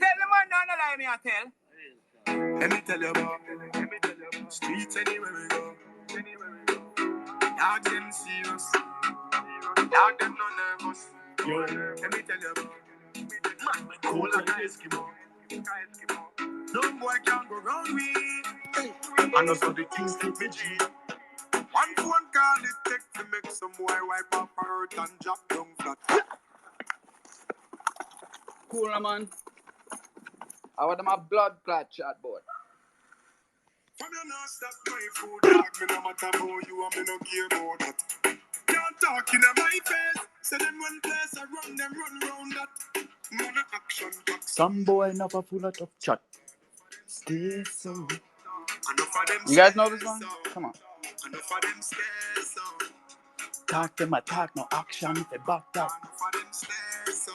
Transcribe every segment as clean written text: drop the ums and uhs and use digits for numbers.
Tell the man down the line, me I tell. Let me tell you about streets anywhere we go. Dog them serious. Dog them no nervous. Yo, let me tell you about man, we cool like a Eskimo. No boy can go round me. And also the things keep me G. One phone call it take to make some boy wipe up her hurt and drop down flat. Cool, man. I want my blood clot chat board. From you not stop my food, dog. Me no matter about you and me no care about that. Can't talk in my face. Say them one place, I run them run round that. Man a action back. Some boy never full of chat. Stay so. You guys know this one? Come on. Enough of them stairs, so. Talk them attack, no action if they back up. Enough of them stairs, so.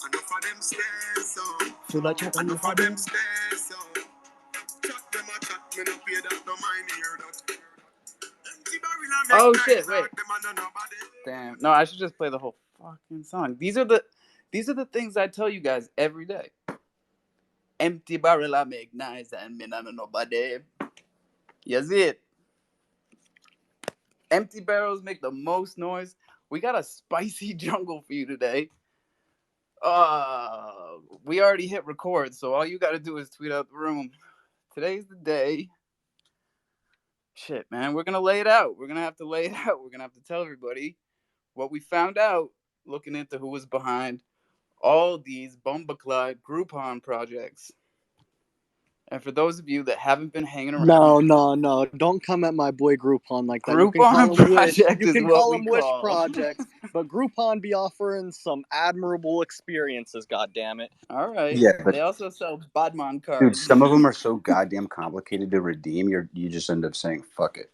Enough of them stairs, so. Full of chat, enough of them stairs, so. Chat them a chat, me no pay that, no mind hear that. Oh shit, wait. Damn. No, I should just play the whole fucking song. These are the things I tell you guys every day. Empty barrel I make nice and me not know nobody. You see it? Empty barrels make the most noise. We got a spicy jungle for you today. We already hit record, so all you gotta do is tweet out the room. Today's the day. Shit, man, we're gonna lay it out. We're gonna have to lay it out. We're gonna have to tell everybody what we found out looking into who was behind all these Bumbaclad Groupon projects. And for those of you that haven't been hanging around... No. Don't come at my boy Groupon like that. Groupon project you can call them wish projects, but Groupon be offering some admirable experiences, goddammit. All right. Yeah, but they also sell Badman cards. Dude, some of them are so goddamn complicated to redeem, you just end up saying, fuck it.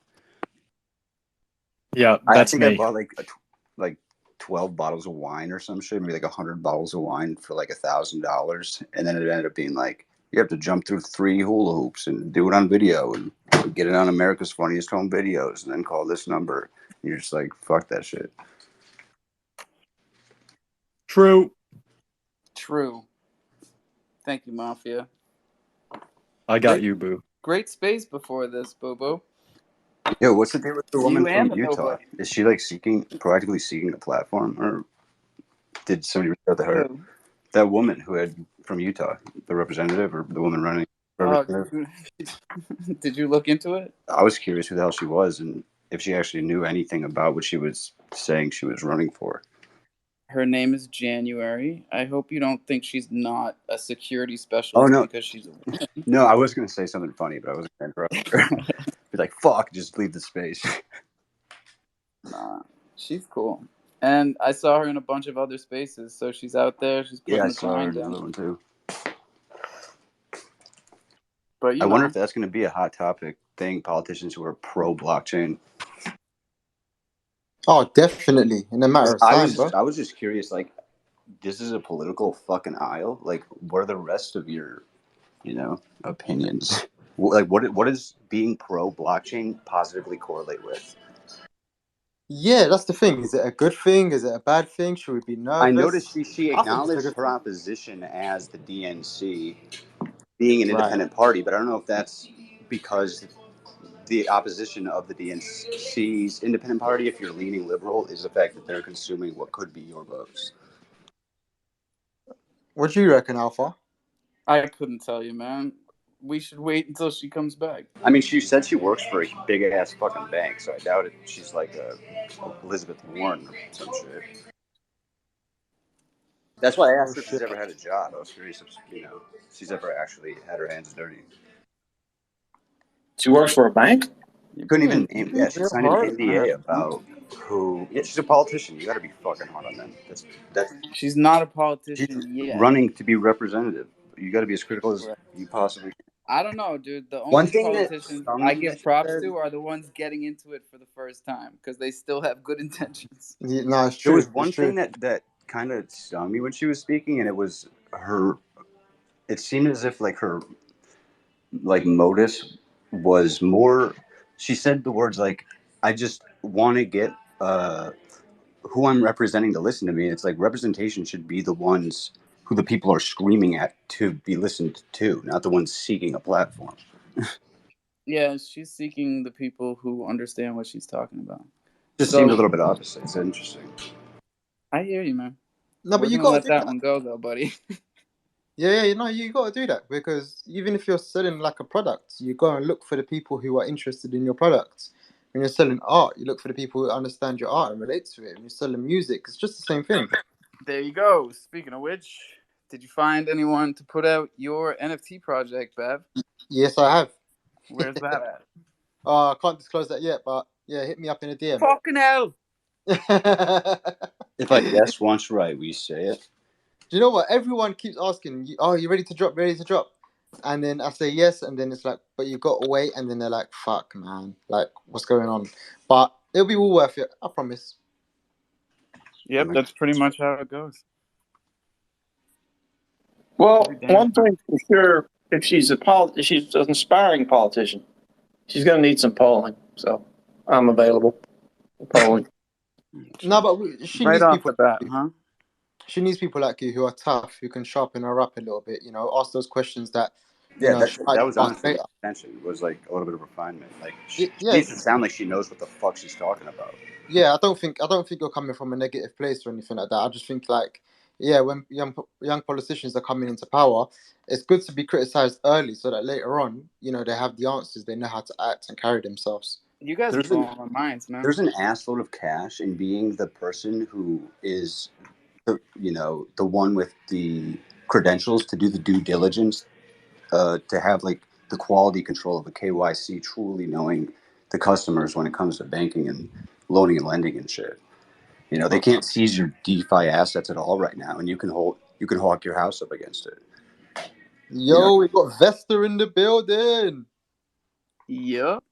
Yeah, that's me. I bought like 12 bottles of wine or some shit, maybe like 100 bottles of wine for like $1,000. And then it ended up being like, you have to jump through 3 hula hoops and do it on video and get it on America's Funniest Home Videos and then call this number. And you're just like, fuck that shit. True. Thank you, Mafia. I got you, Boo. Great space before this, Bobo. Yo, what's the deal with the woman from Utah? Nobody. Is she like proactively seeking a platform, or did somebody reach out to her? Who? That woman from Utah, the representative or the woman running. Did you look into it? I was curious who the hell she was and if she actually knew anything about what she was saying she was running for. Her name is January. I hope you don't think she's not a security specialist because she's a woman. No, I was going to say something funny, but I wasn't going to interrupt her. Be like, fuck, just leave the space. Nah, she's cool. And I saw her in a bunch of other spaces, so she's out there. She's putting the grind down. I saw her in another one too. But I wonder if that's going to be a hot topic thing, politicians who are pro-blockchain. Oh, definitely. In a matter of time, bro. I was just curious, like, this is a political fucking aisle. Like, what are the rest of your, opinions? Like, what does being pro-blockchain positively correlate with? Yeah, that's the thing. Is it a good thing? Is it a bad thing? Should we be nervous? I noticed she acknowledged her opposition as the DNC being an independent party, but I don't know if that's because the opposition of the DNC's independent party, if you're leaning liberal, is the fact that they're consuming what could be your votes. What do you reckon, Alpha? I couldn't tell you, man. We should wait until she comes back. I mean, she said she works for a big-ass fucking bank, so I doubt it. She's like Elizabeth Warren or some shit. That's why I asked her if she's ever had a job. I was curious if, she's ever actually had her hands dirty. She works for a bank? You couldn't even name. Yeah, she signed an NDA about who. Yeah, she's a politician. You got to be fucking hard on them. That's. She's not a politician yet. Running to be representative. You got to be as critical as you possibly can. I don't know, dude. The only politicians I give props to are the ones getting into it for the first time because they still have good intentions. Yeah, no, it's true. There was one thing that kind of stung me when she was speaking, and it was her. It seemed as if her modus was more. She said the words like, "I just want to get who I'm representing to listen to me." It's like representation should be the ones who the people are screaming at to be listened to, not the ones seeking a platform. Yeah, she's seeking the people who understand what she's talking about. Just So seemed a little bit opposite. It's interesting. I hear you, man. No, We're but you gonna gotta let do that that. one go, though, buddy. Yeah, you know, you gotta do that because even if you're selling like a product, you go and look for the people who are interested in your product. When you're selling art, you look for the people who understand your art and relate to it. When you're selling music, it's just the same thing. There you go. Speaking of which, did you find anyone to put out your NFT project, Bev? Yes, I have. Where's that at? I can't disclose that yet, but yeah, hit me up in a DM. Fucking hell! If I guess once right, we say it. Do you know what? Everyone keeps asking, "Oh, you ready to drop? Ready to drop?" And then I say yes, and then it's like, "But you got to wait." And then they're like, "Fuck, man! Like, what's going on?" But it'll be all worth it. I promise. Yep, that's pretty much how it goes. Well, Every damn one time. thing for sure, if she's she's an aspiring politician, she's going to need some polling. So I'm available for polling. No, but she Right needs off people. the bat, huh? She needs people like you who are tough, who can sharpen her up a little bit. You know, ask those questions that Yeah, she might that was ask honestly later. my intention. Was like a little bit of refinement. Like she Yeah, needs to sound like she knows what the fuck she's talking about. yeah. I don't think you're coming from a negative place or anything like that. I just think like, yeah, when young politicians are coming into power, it's good to be criticized early so that later on, they have the answers. They know how to act and carry themselves. You guys are There's an blowing my minds, man. there's an assload of cash in being the person who is the one with the credentials to do the due diligence, to have like the quality control of a KYC, truly knowing the customers when it comes to banking and loaning and lending and shit. They can't seize your DeFi assets at all right now, and you can hawk your house up against it. Yo, we got Vesta in the building. Yup.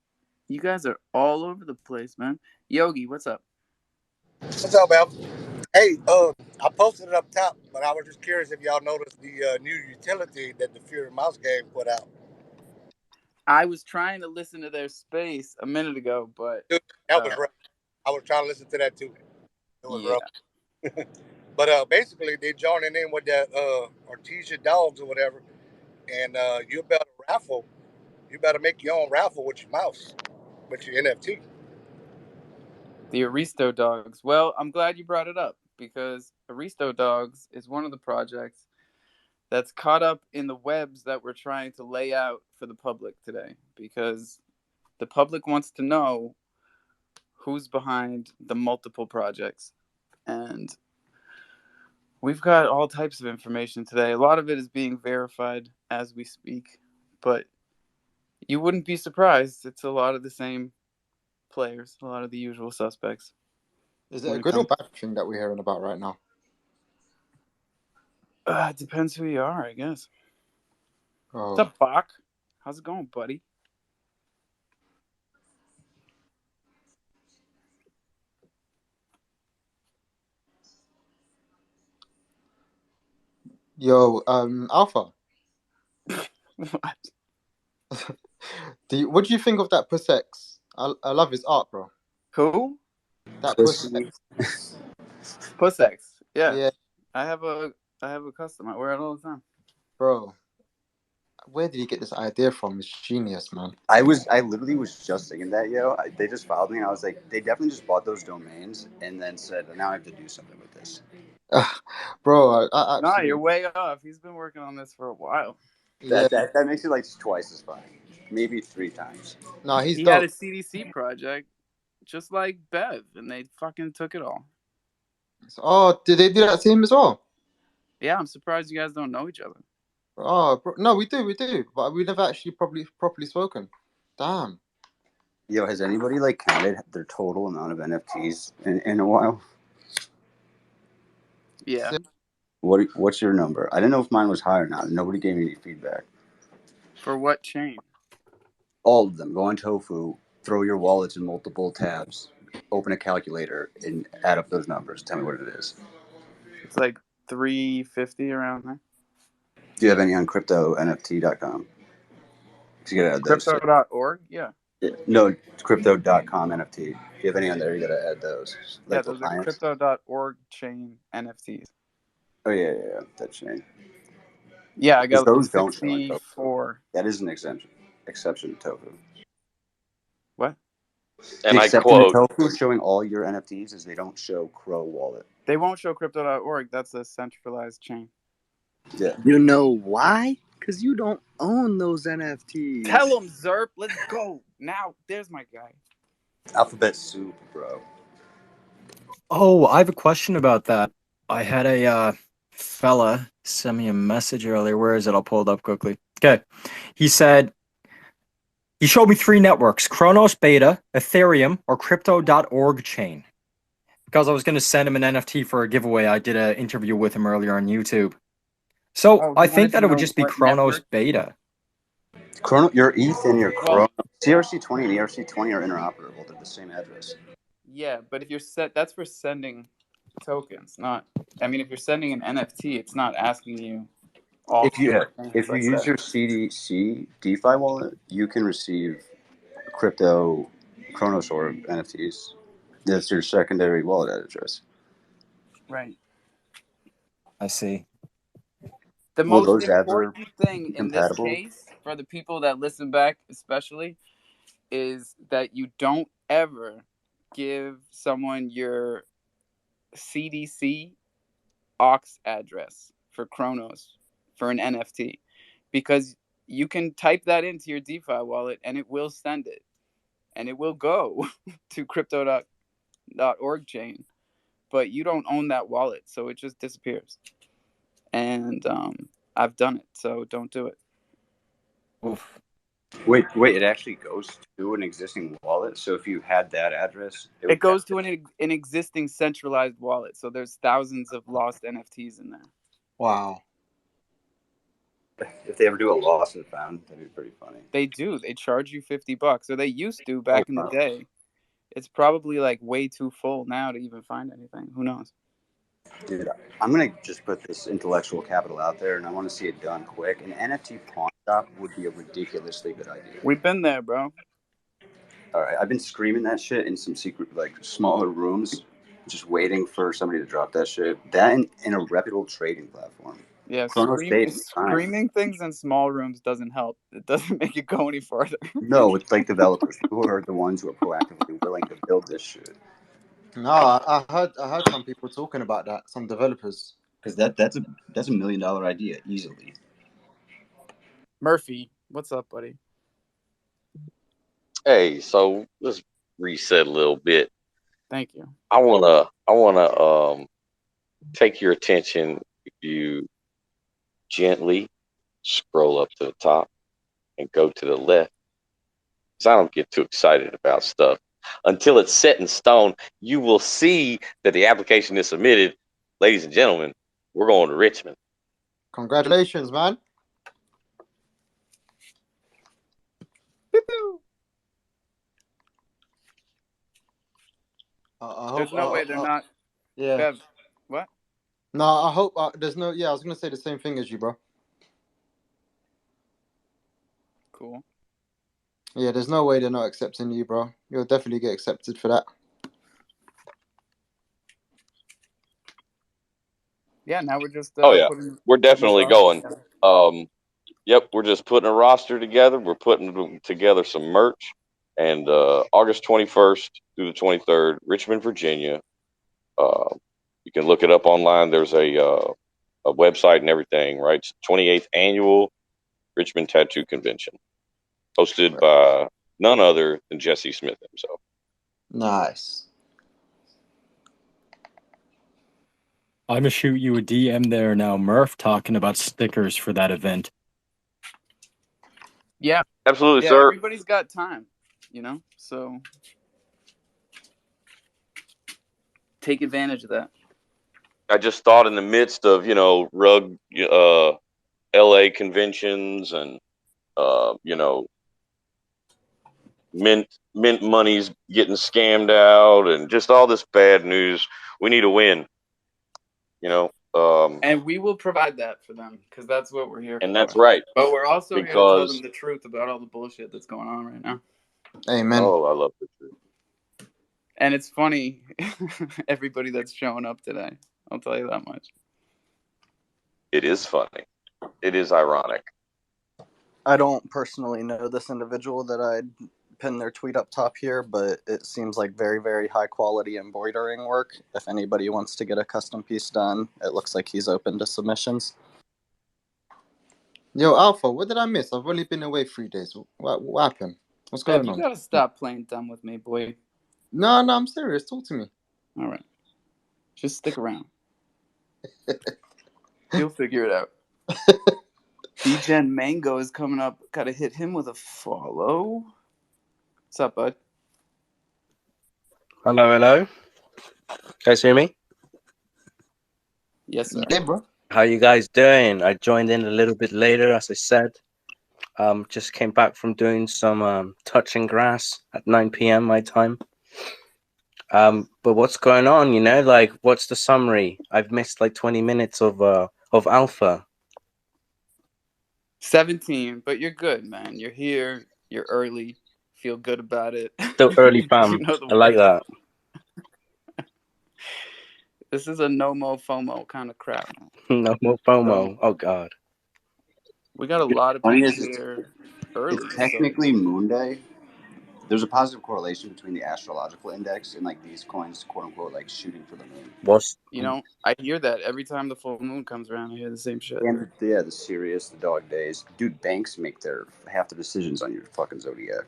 You guys are all over the place, man. Yogi, what's up? What's up, Al? Hey, I posted it up top, but I was just curious if y'all noticed the new utility that the Fury Mouse game put out. I was trying to listen to their space a minute ago, but Dude, that was rough. I was trying to listen to that too. It was yeah. rough. But basically, they joining in with that Artesia dogs or whatever, and you better raffle. You better make your own raffle with your mouse, with your NFT. The Aristo Dogs. Well, I'm glad you brought it up because Aristo Dogs is one of the projects that's caught up in the webs that we're trying to lay out for the public today, because the public wants to know who's behind the multiple projects. And we've got all types of information today. A lot of it is being verified as we speak, but you wouldn't be surprised. It's a lot of the same players, a lot of the usual suspects. Is it a good or bad thing that we're hearing about right now? It depends who you are, I guess. Oh. What's up, Bach? How's it going, buddy? Yo, Alpha. What? What do you think of that Pusex? I love his art, bro. Who? That Pusex. Pusex. Yeah. Yeah, I have a custom. I wear it all the time. bro. Where did he get this idea from? It's genius, man. I literally was just thinking that, they just filed me, and I was like, they definitely just bought those domains and then said, now I have to do something with this. Bro, Nah, you're way off. He's been working on this for a while. Yeah. That makes it like twice as fun, maybe 3 times. No, he's He dope. had a CDC project, just like Bev, and they fucking took it all. Oh, did they do that to him as well? Yeah, I'm surprised you guys don't know each other. Oh, bro, no, we do, but we never actually properly spoken. Damn. Yo, has anybody like counted their total amount of NFTs in a while? Yeah. What's your number? I didn't know if mine was high or not. Nobody gave me any feedback. For what chain? All of them. Go on Tofu, throw your wallets in multiple tabs, open a calculator, and add up those numbers. Tell me what it is. It's like 350 around there. Do you have any on cryptonft.com? You gotta add those. Crypto.org? Yeah. No, crypto.com NFT. If you have any on there, you gotta add those. Yeah, Like the those are clients. crypto.org chain NFTs. Oh yeah, that chain. Yeah, I Because got like those don't show in tofu. 64. That is an exception to tofu. What? The And I exception to quote, tofu showing all your NFTs is they don't show Crow Wallet. They won't show crypto.org. That's a centralized chain. Yeah. You know why? Because you don't own those NFTs. Tell him, Zerp. Let's go. Now, there's my guy. Alphabet soup, bro. Oh, I have a question about that. I had a fella send me a message earlier. Where is it? I'll pull it up quickly. Okay. He said, he showed me 3 networks, Kronos Beta, Ethereum, or Crypto.org chain. Because I was going to send him an NFT for a giveaway. I did an interview with him earlier on YouTube. So Oh, I he wanted think to that it would know just be what Kronos network? Beta. Your ETH and your Well, CRC20 and ERC20 are interoperable. They're the same address. yeah, but if you're that's for sending tokens, not. I mean, if you're sending an NFT, it's not asking you all If you things, let's use say. your CDC DeFi wallet, you can receive crypto Kronos or NFTs. That's your secondary wallet address. Right. I see. The Will most those ever important thing be in this compatible? case, for the people that listen back especially, is that you don't ever give someone your CDC aux address for Kronos for an NFT, because you can type that into your DeFi wallet and it will send it, and it will go to crypto.org chain, but you don't own that wallet, so it just disappears. And I've done it, so don't do it. Oof. Wait! It actually goes to an existing wallet. So if you had that address, It goes to an existing centralized wallet, so there's thousands of lost NFTs in there. Wow. If they ever do a lost and found, that'd be pretty funny. They do. They charge you $50, or they used to back in the day. It's probably like way too full now to even find anything. Who knows? Dude, I'm gonna just put this intellectual capital out there, and I want to see it done quick. An NFT pawn shop would be a ridiculously good idea. We've been there, bro. All right, I've been screaming that shit in some secret, like smaller rooms, just waiting for somebody to drop that shit. That in a reputable trading platform. Yeah, Kronos Bait, screaming things in small rooms doesn't help. It doesn't make it go any farther. No, it's like developers, people who are the ones who are proactively willing to build this shit. No, I heard some people talking about that. Some developers. Because that's a $1 million idea easily. Murphy, what's up, buddy? hey, so let's reset a little bit. Thank you. I wanna take your attention if you gently scroll up to the top and go to the left. Because I don't get too excited about stuff until it's set in stone. You will see that the application is submitted. Ladies and gentlemen, we're going to Richmond. Congratulations, man. I hope. There's no way they're not. Yeah. Bev, what? No, I hope there's no. Yeah, I was gonna say the same thing as you, bro. Cool. Yeah, there's no way they're not accepting you, bro. You'll definitely get accepted for that. Yeah, now we're just. Oh yeah, we're putting definitely going. Yep, we're just putting a roster together. We're putting together some merch, and August 21st through the 23rd, Richmond, Virginia. You can look it up online. There's a website and everything. Right, it's 28th annual Richmond Tattoo Convention, hosted by none other than Jesse Smith himself. Nice. I'm gonna shoot you a DM there now, Murph, talking about stickers for that event. Yeah, absolutely, yeah, sir. Everybody's got time, so take advantage of that. I just thought in the midst of rug LA conventions and mint money's getting scammed out and just all this bad news, we need a win. And we will provide that for them, because that's what we're here for. And that's right. But we're also here to tell them the truth about all the bullshit that's going on right now. Amen. Oh, I love the truth. And it's funny, everybody that's showing up today. I'll tell you that much. It is funny. It is ironic. I don't personally know this individual that I'd pin their tweet up top here, but it seems like very, very high quality embroidering work. If anybody wants to get a custom piece done, it looks like he's open to submissions. Yo, Alpha, what did I miss? I've only been away 3 days. What happened? What's Bev, going you on? gotta stop playing dumb with me, boy. No, I'm serious. Talk to me. All right. Just stick around. You'll figure it out. D-Gen Mango is coming up. Gotta hit him with a follow. What's up, bud? Hello. Guys hear me? Yes, sir. Hey, bro. How you guys doing? I joined in a little bit later, as I said. Just came back from doing some touching grass at 9 p.m. my time. But what's going on? Like, what's the summary? I've missed like 20 minutes of Alpha. 17, but you're good, man. You're here. You're early. Feel good about it. Still early, fam. You know the I like that. This is a no mo FOMO kind of crap. No more FOMO. Oh God. We got a lot of Funny people is here early. It's technically Moon Day. There's a positive correlation between the astrological index and like these coins, quote unquote, like shooting for the moon. I hear that every time the full moon comes around. I hear the same shit. And the Sirius, the dog days. Dude, banks make half the decisions on your fucking zodiac.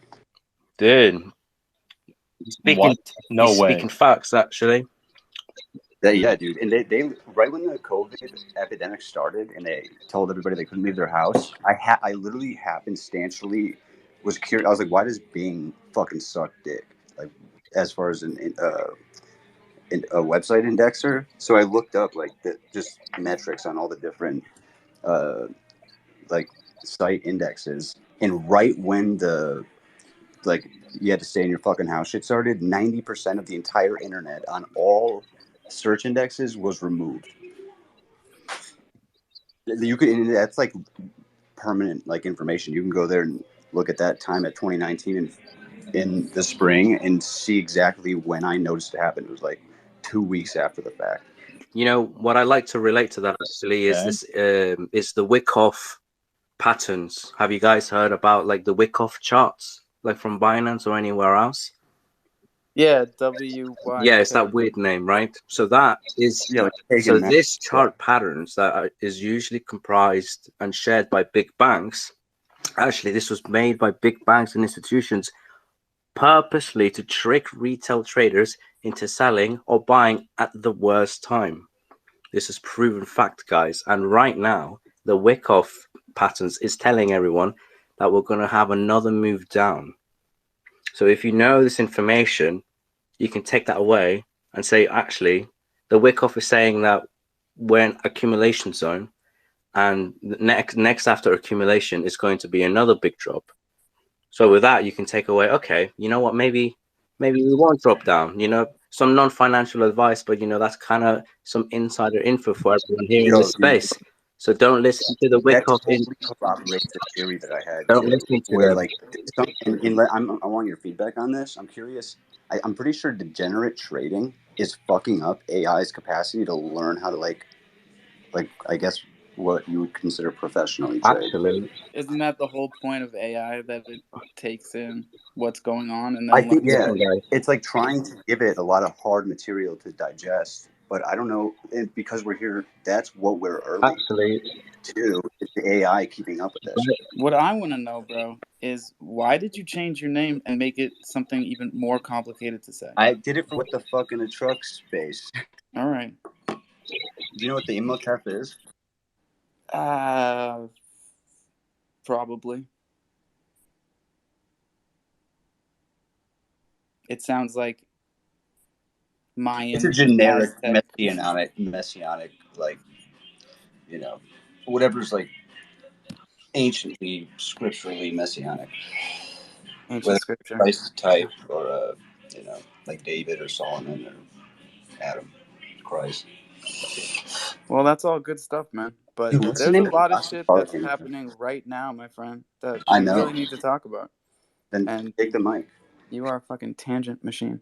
Dude. What? No way. Speaking facts, actually. Yeah, dude. And they right when the COVID epidemic started and they told everybody they couldn't leave their house, I literally happenstantially was curious. I was like, why does Bing fucking suck dick? Like, as far as a website indexer. So I looked up like just metrics on all the different like site indexes, and right when you had to stay in your fucking house shit started, 90% of the entire internet on all search indexes was removed. That's like permanent like information. You can go there and look at that time at 2019 and in the spring and see exactly when I noticed it happen. It was like 2 weeks after the fact. What I like to relate to that actually is this is the Wyckoff patterns. Have you guys heard about like the Wyckoff charts, like from Binance or anywhere else? Yeah, WY. Yeah, it's that weird name, right? So that is so this chart patterns that is usually comprised and shared by big banks. Actually, this was made by big banks and institutions purposely to trick retail traders into selling or buying at the worst time. This is proven fact, guys. And right now, the Wyckoff patterns is telling everyone that we're going to have another move down. So if you know this information, you can take that away and say, actually, the Wyckoff is saying that we're in accumulation zone, and next after accumulation is going to be another big drop. So with that, you can take away, okay, you know what, maybe we won't drop down, some non-financial advice, but that's kind of some insider info for everyone here in this space. So don't listen to the Wyckoff. Corroborates the theory that I had. Don't listen to where them. like I want your feedback on this. I'm curious. I'm pretty sure degenerate trading is fucking up AI's capacity to learn how to like I guess what you would consider professionally trade. Absolutely. Isn't that the whole point of AI, that it takes in what's going on and then I think it's like trying to give it a lot of hard material to digest. But I don't know, and because we're here, that's what we're early to. It's the AI keeping up with this. What I want to know, bro, is why did you change your name and make it something even more complicated to say? I did it for what the fuck in a truck space. All right. Do you know what the Imhotep is? Probably. It sounds like Mayan. It's a generic messianic, like, whatever's like anciently, scripturally messianic. Ancient scripture. Christ type, or like David or Solomon or Adam, Christ. Well, that's all good stuff, man. But Dude, there's a lot of shit that's happening right now, my friend, that we really need to talk about. Then take the mic. You are a fucking tangent machine.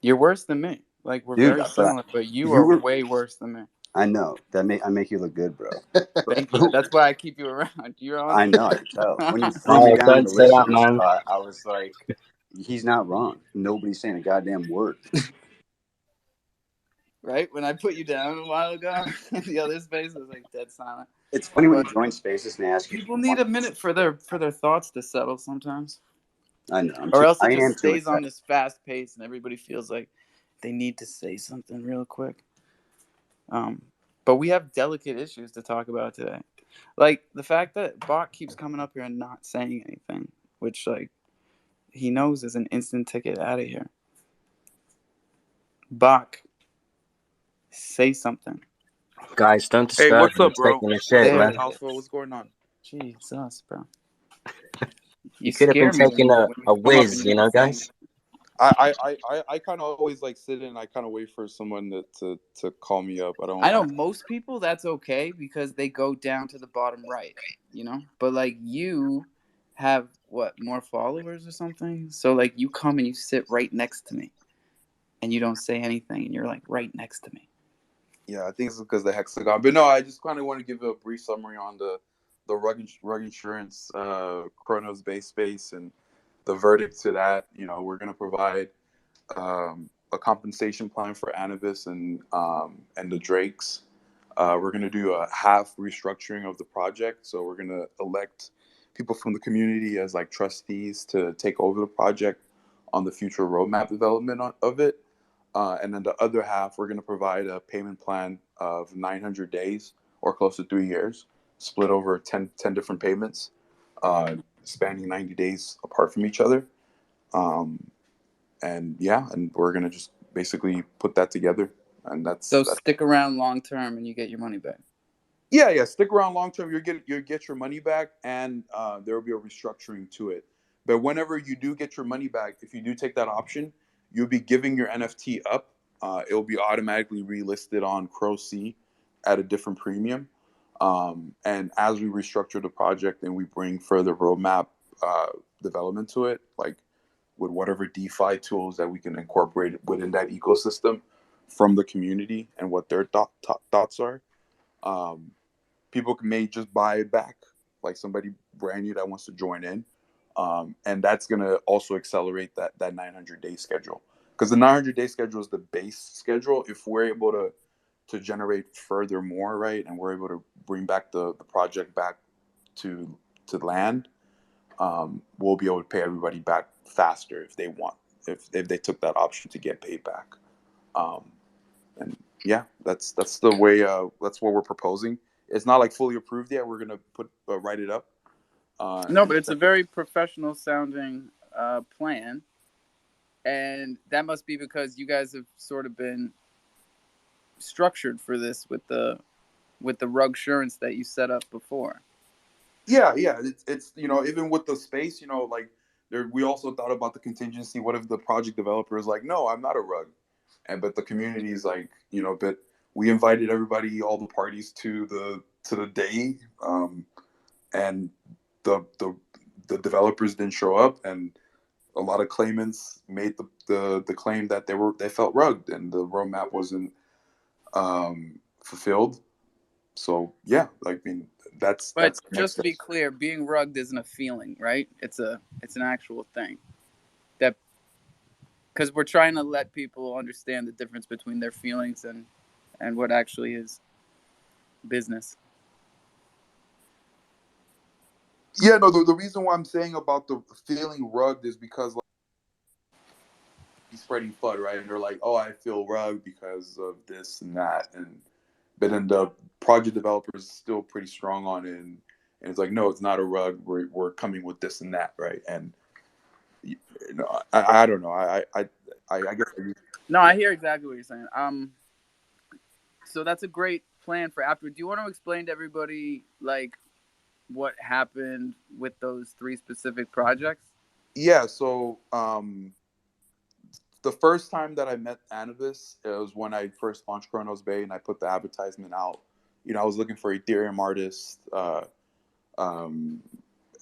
You're worse than me. Like, we're very similar, but you are way worse than me. I know I make you look good, bro. Thank you. That's why I keep you around. You're on. I know, I can tell. When you threw me Oh, down don't the say list that, for this man. spot, I was like, he's not wrong. Nobody's saying a goddamn word. Right? When I put you down a while ago, the other space was like dead silent. It's funny when But you join spaces and they ask you. people need a minute for their thoughts to settle sometimes. I know. Or else I it just am too stays on excited. this fast pace and everybody feels like they need to say something real quick. But we have delicate issues to talk about today. Like the fact that Bach keeps coming up here and not saying anything, which like he knows is an instant ticket out of here. Bach, say something. Guys, don't Hey, disturb what's him. up, He's bro? taking a What's shit, up, man. There. Alpha? What's going on? Jesus, bro. You You could have been scare me when taking you a come up whiz, and you you know, don't say guys. anything. I kind of always like sit in. I kind of wait for someone to call me up. I don't. I know most people that's okay because they go down to the bottom right, you know? But like you have what, more followers or something? So like you come and you sit right next to me and you don't say anything and you're like right next to me. Yeah, I think it's because the hexagon. But no, I just kind of want to give a brief summary on the rug insurance Chronos base space and the verdict to that. You know, we're going to provide a compensation plan for Anubis and the Drakes. We're going to do a half restructuring of the project. So we're going to elect people from the community as like trustees to take over the project on the future roadmap development of it. And then the other half, we're going to provide a payment plan of 900 days or close to 3 years, split over 10 different payments, spanning 90 days apart from each other. And yeah, and we're going to just basically put that together. And So stick around long term and you get your money back. Yeah. Stick around long term. You'll get your money back, and there will be a restructuring to it. But whenever you do get your money back, if you do take that option, you'll be giving your NFT up. It'll be automatically relisted on CrowC at a different premium. And as we restructure the project and we bring further roadmap development to it, like with whatever DeFi tools that we can incorporate within that ecosystem from the community and what their thoughts are. People may just buy it back, like somebody brand new that wants to join in, and that's gonna also accelerate that 900-day schedule, because the 900-day schedule is the base schedule. If we're able to generate further more, right, and we're able to bring back the project back to land, we'll be able to pay everybody back faster if they want, if they took that option to get paid back. And yeah, that's the way. That's what we're proposing. It's not like fully approved yet. We're gonna write it up. No, but it's a very professional sounding plan. And that must be because you guys have sort of been structured for this with the rug insurance that you set up before. Yeah. It's even with the space, like we also thought about the contingency. What if the project developer is like, no, I'm not a rug, but the community is like, but we invited everybody, all the parties to the day, and the developers didn't show up, and a lot of claimants made the claim that they felt rugged and the roadmap wasn't fulfilled. So yeah, I mean that's just to be clear, being rugged isn't a feeling, right? It's an actual thing. That because we're trying to let people understand the difference between their feelings and what actually is business. Yeah, no, the reason why I'm saying about the feeling rugged is because like he's spreading FUD, right? And they're like, oh, I feel rugged because of this and that, but then the project developer is still pretty strong on it, and it's like, no, it's not a rug. We're coming with this and that, right? And I don't know. I guess. No, I hear exactly what you're saying. So that's a great plan for after. Do you want to explain to everybody like what happened with those 3 specific projects? Yeah. So the first time that I met Anubis, it was when I first launched Chronos Bay, and I put the advertisement out. I was looking for Ethereum artists,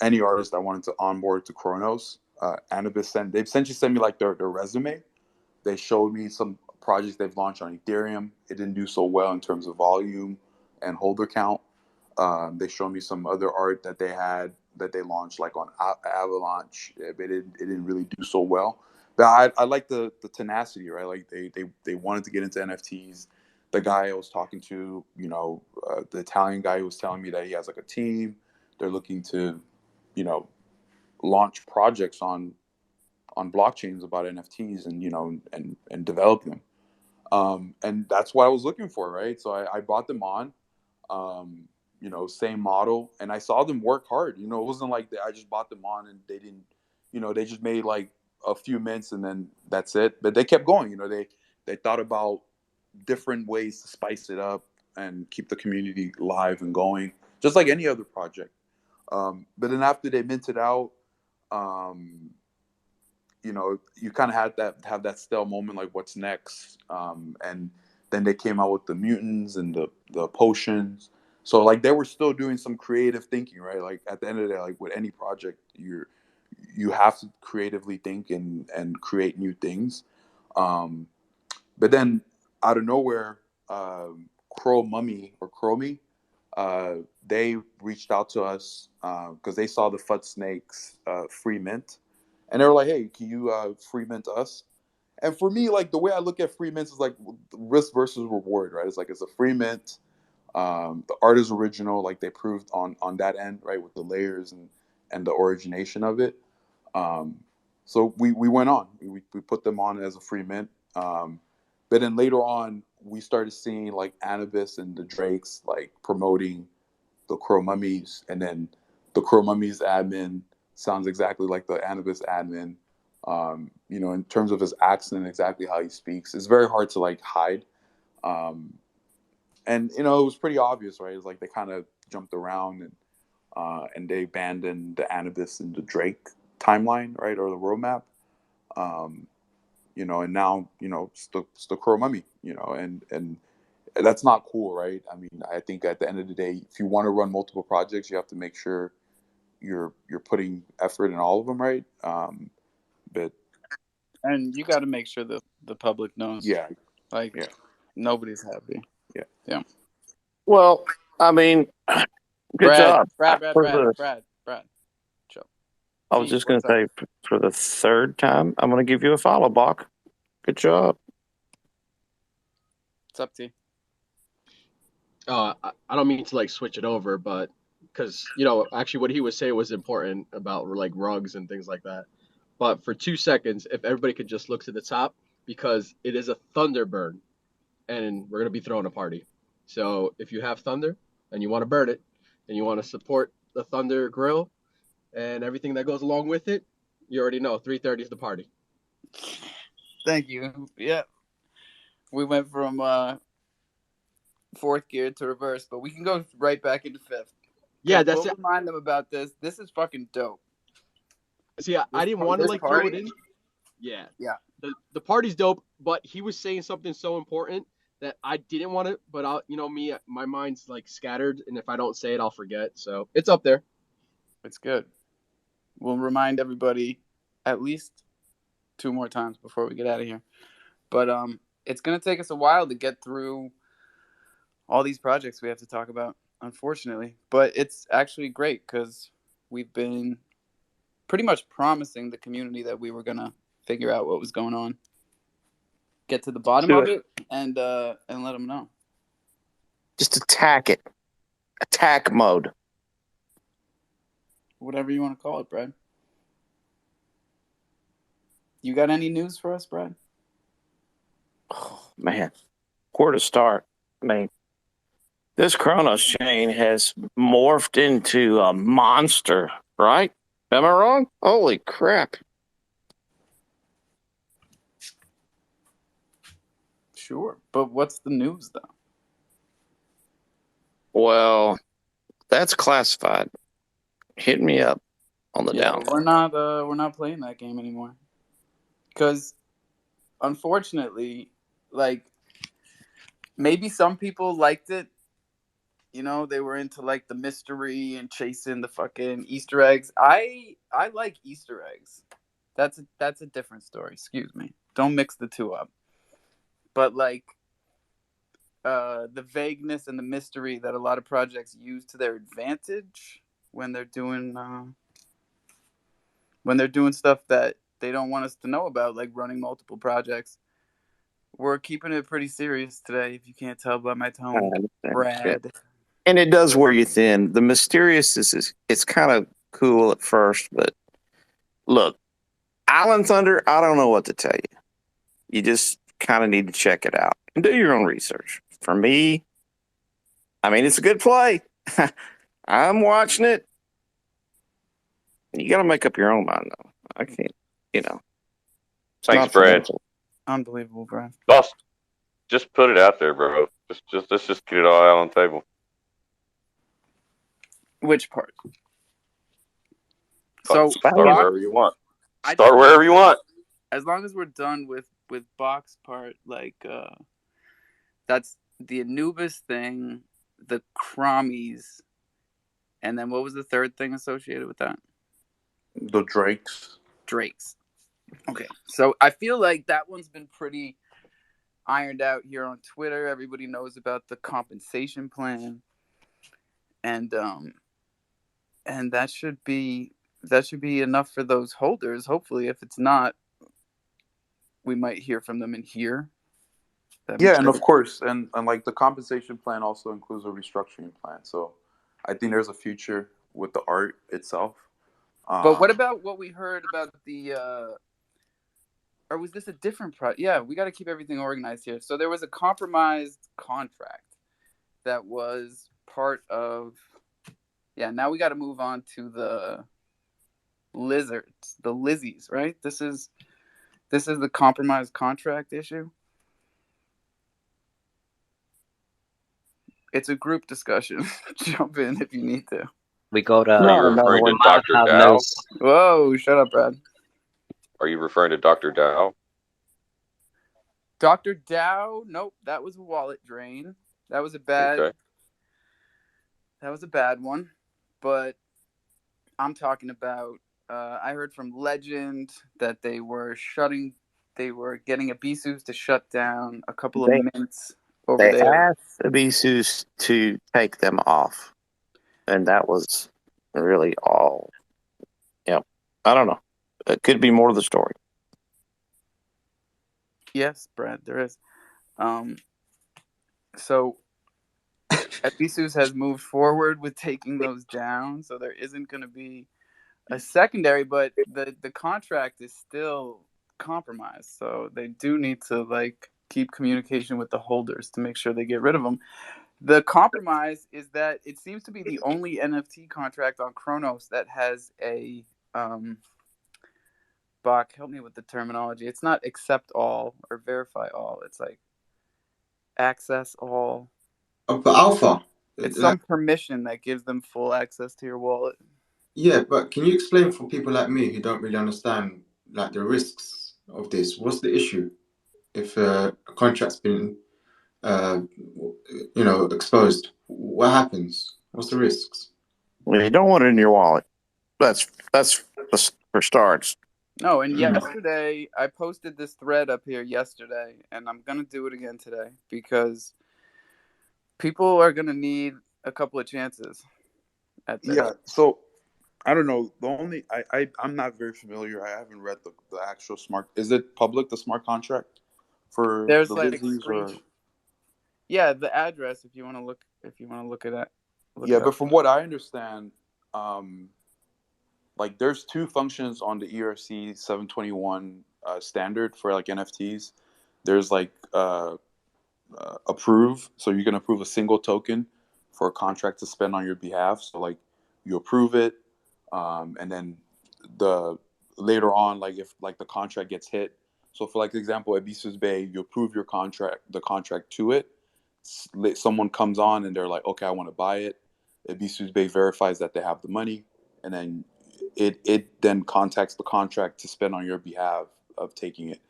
any artist I wanted to onboard to Chronos. Anubis they've essentially sent me like their resume. They showed me some projects they've launched on Ethereum. It didn't do so well in terms of volume and holder count. They showed me some other art that they had that they launched like on Avalanche. It didn't really do so well. But I like the tenacity, right? Like they wanted to get into NFTs. The guy I was talking to, the Italian guy, who was telling me that he has like a team. They're looking to, launch projects on blockchains about NFTs and develop them. And that's what I was looking for, right? So I brought them on, same model, and I saw them work hard. It wasn't like I just bought them on and they didn't, they just made like a few mints and then that's it. But they kept going. They thought about different ways to spice it up and keep the community live and going, just like any other project. But then after they minted out, you kind of have that stale moment, like what's next. And then they came out with the mutants and the potions. So like they were still doing some creative thinking, right? Like at the end of the day, like with any project, you have to creatively think and create new things. But then out of nowhere, Crow Mummy or Chromie, they reached out to us because they saw the Fud Snakes free mint. And they were like, hey, can you free mint us? And for me, like the way I look at free mints is like risk versus reward, right? It's like it's a free mint. The art is original, like they proved on that end, right, with the layers and the origination of it. So we went on. We put them on as a free mint. But then later on, we started seeing like Anubis and the Drakes like promoting the Crow Mummies, and then the Crow Mummies admin sounds exactly like the Anubis admin. In terms of his accent, exactly how he speaks, it's very hard to like hide. And it was pretty obvious, right? It's like they kind of jumped around and they abandoned the Anubis and the Drake timeline, right, or the roadmap. And now it's the Crow Mummy, and that's not cool, right? I mean, I think at the end of the day, if you want to run multiple projects, you have to make sure you're putting effort in all of them, right? And you got to make sure the public knows. Yeah. Nobody's happy. Yeah. Well, I mean, good job. Brad. Chill. I was just going to say, for the third time, I'm going to give you a follow, Bach. Good job. What's up, T? I don't mean to like switch it over, but because actually what he was saying was important about like rugs and things like that. But for 2 seconds, if everybody could just look to the top, because it is a thunder burn, and we're gonna be throwing a party. So if you have thunder and you want to burn it, and you want to support the Thunder Grill and everything that goes along with it, you already know 3:30 is the party. Thank you. Yeah, we went from fourth gear to reverse, but we can go right back into fifth. Yeah, we'll remind them about this. This is fucking dope. See, I didn't want to like throw it in. Yeah. The party's dope, but he was saying something so important that I didn't want to. But my mind's like scattered, and if I don't say it, I'll forget. So it's up there. It's good. We'll remind everybody at least 2 more times before we get out of here. But it's gonna take us a while to get through all these projects we have to talk about, unfortunately. But it's actually great because we've been pretty much promising the community that we were going to figure out what was going on, get to the bottom of it, and let them know. Just attack it. Attack mode. Whatever you want to call it, Brad. You got any news for us, Brad? Oh, man. Where to start? I mean, this Kronos chain has morphed into a monster, right? Am I wrong? Holy crap. Sure. But what's the news, though? Well, that's classified. Hit me up on the down. We're not playing that game anymore. Because, unfortunately, like, maybe some people liked it. They were into like the mystery and chasing the fucking Easter eggs. I like Easter eggs. That's a different story. Excuse me. Don't mix the two up. but like the vagueness and the mystery that a lot of projects use to their advantage when they're doing stuff that they don't want us to know about, like running multiple projects. We're keeping it pretty serious today, if you can't tell by my tone, Brad. And it does wear you thin. The mysterious is it's kind of cool at first, but look, Island Thunder, I don't know what to tell you. You just kind of need to check it out and do your own research. For me, I mean, it's a good play. I'm watching it. You got to make up your own mind, though. I can't, Thanks, Brad. Unbelievable, Brad. Boss, just put it out there, bro. Let's just get it all out on the table. Which part? So start wherever you want. Start wherever you want. As long as we're done with box part, like that's the Anubis thing, the Crommies, and then what was the third thing associated with that? The Drakes. Okay, so I feel like that one's been pretty ironed out here on Twitter. Everybody knows about the compensation plan, and that should be enough for those holders. Hopefully, if it's not, we might hear from them in here. Yeah, and of course, and like the compensation plan also includes a restructuring plan. So I think there's a future with the art itself. But what about what we heard about the or was this a different project? Yeah, we got to keep everything organized here. So there was a compromised contract that was part of. Yeah, now we got to move on to the lizards, the Lizzies, right? This is the compromised contract issue. It's a group discussion. Jump in if you need to. We got Are you referring to Dr. Dow? Whoa, shut up, Brad. Are you referring to Dr. Dow? Dr. Dow? Nope, that was a wallet drain. That was a bad. Okay. That was a bad one, but I'm talking about. I heard from Legend that they were getting Abisus to shut down a couple of mints over there. They asked Abisus to take them off, and that was really all. Yeah, I don't know. It could be more of the story. Yes, Brad, there is. So Abisus has moved forward with taking those down, so there isn't going to be a secondary, but the contract is still compromised, so they do need to keep communication with the holders to make sure they get rid of them. The compromise is that it seems to be the only NFT contract on Chronos that has a Bach, help me with the terminology. It's not accept all or verify all. It's like access all. For alpha. It's some permission that gives them full access to your wallet. Yeah, but can you explain for people like me who don't really understand the risks of this? What's the issue if a contract's been exposed? What happens? What's the risks? Well, you don't want it in your wallet. That's for starts. No, and yesterday I posted this thread up here yesterday, and I'm gonna do it again today because people are gonna need a couple of chances at this. Yeah, so I don't know. The only I'm not very familiar. I haven't read the actual smart. Is it public, the smart contract for there's the Lizzies or? Yeah, the address if you want to look at it. But from what I understand, there's two functions on the ERC 721 standard for NFTs. There's approve, so you can approve a single token for a contract to spend on your behalf. So you approve it, and then later on, if the contract gets hit. So for example, at Abisus Bay, you approve the contract to it. Someone comes on and they're like, okay, I want to buy it. Abisus Bay verifies that they have the money, and then it then contacts the contract to spend on your behalf of taking it.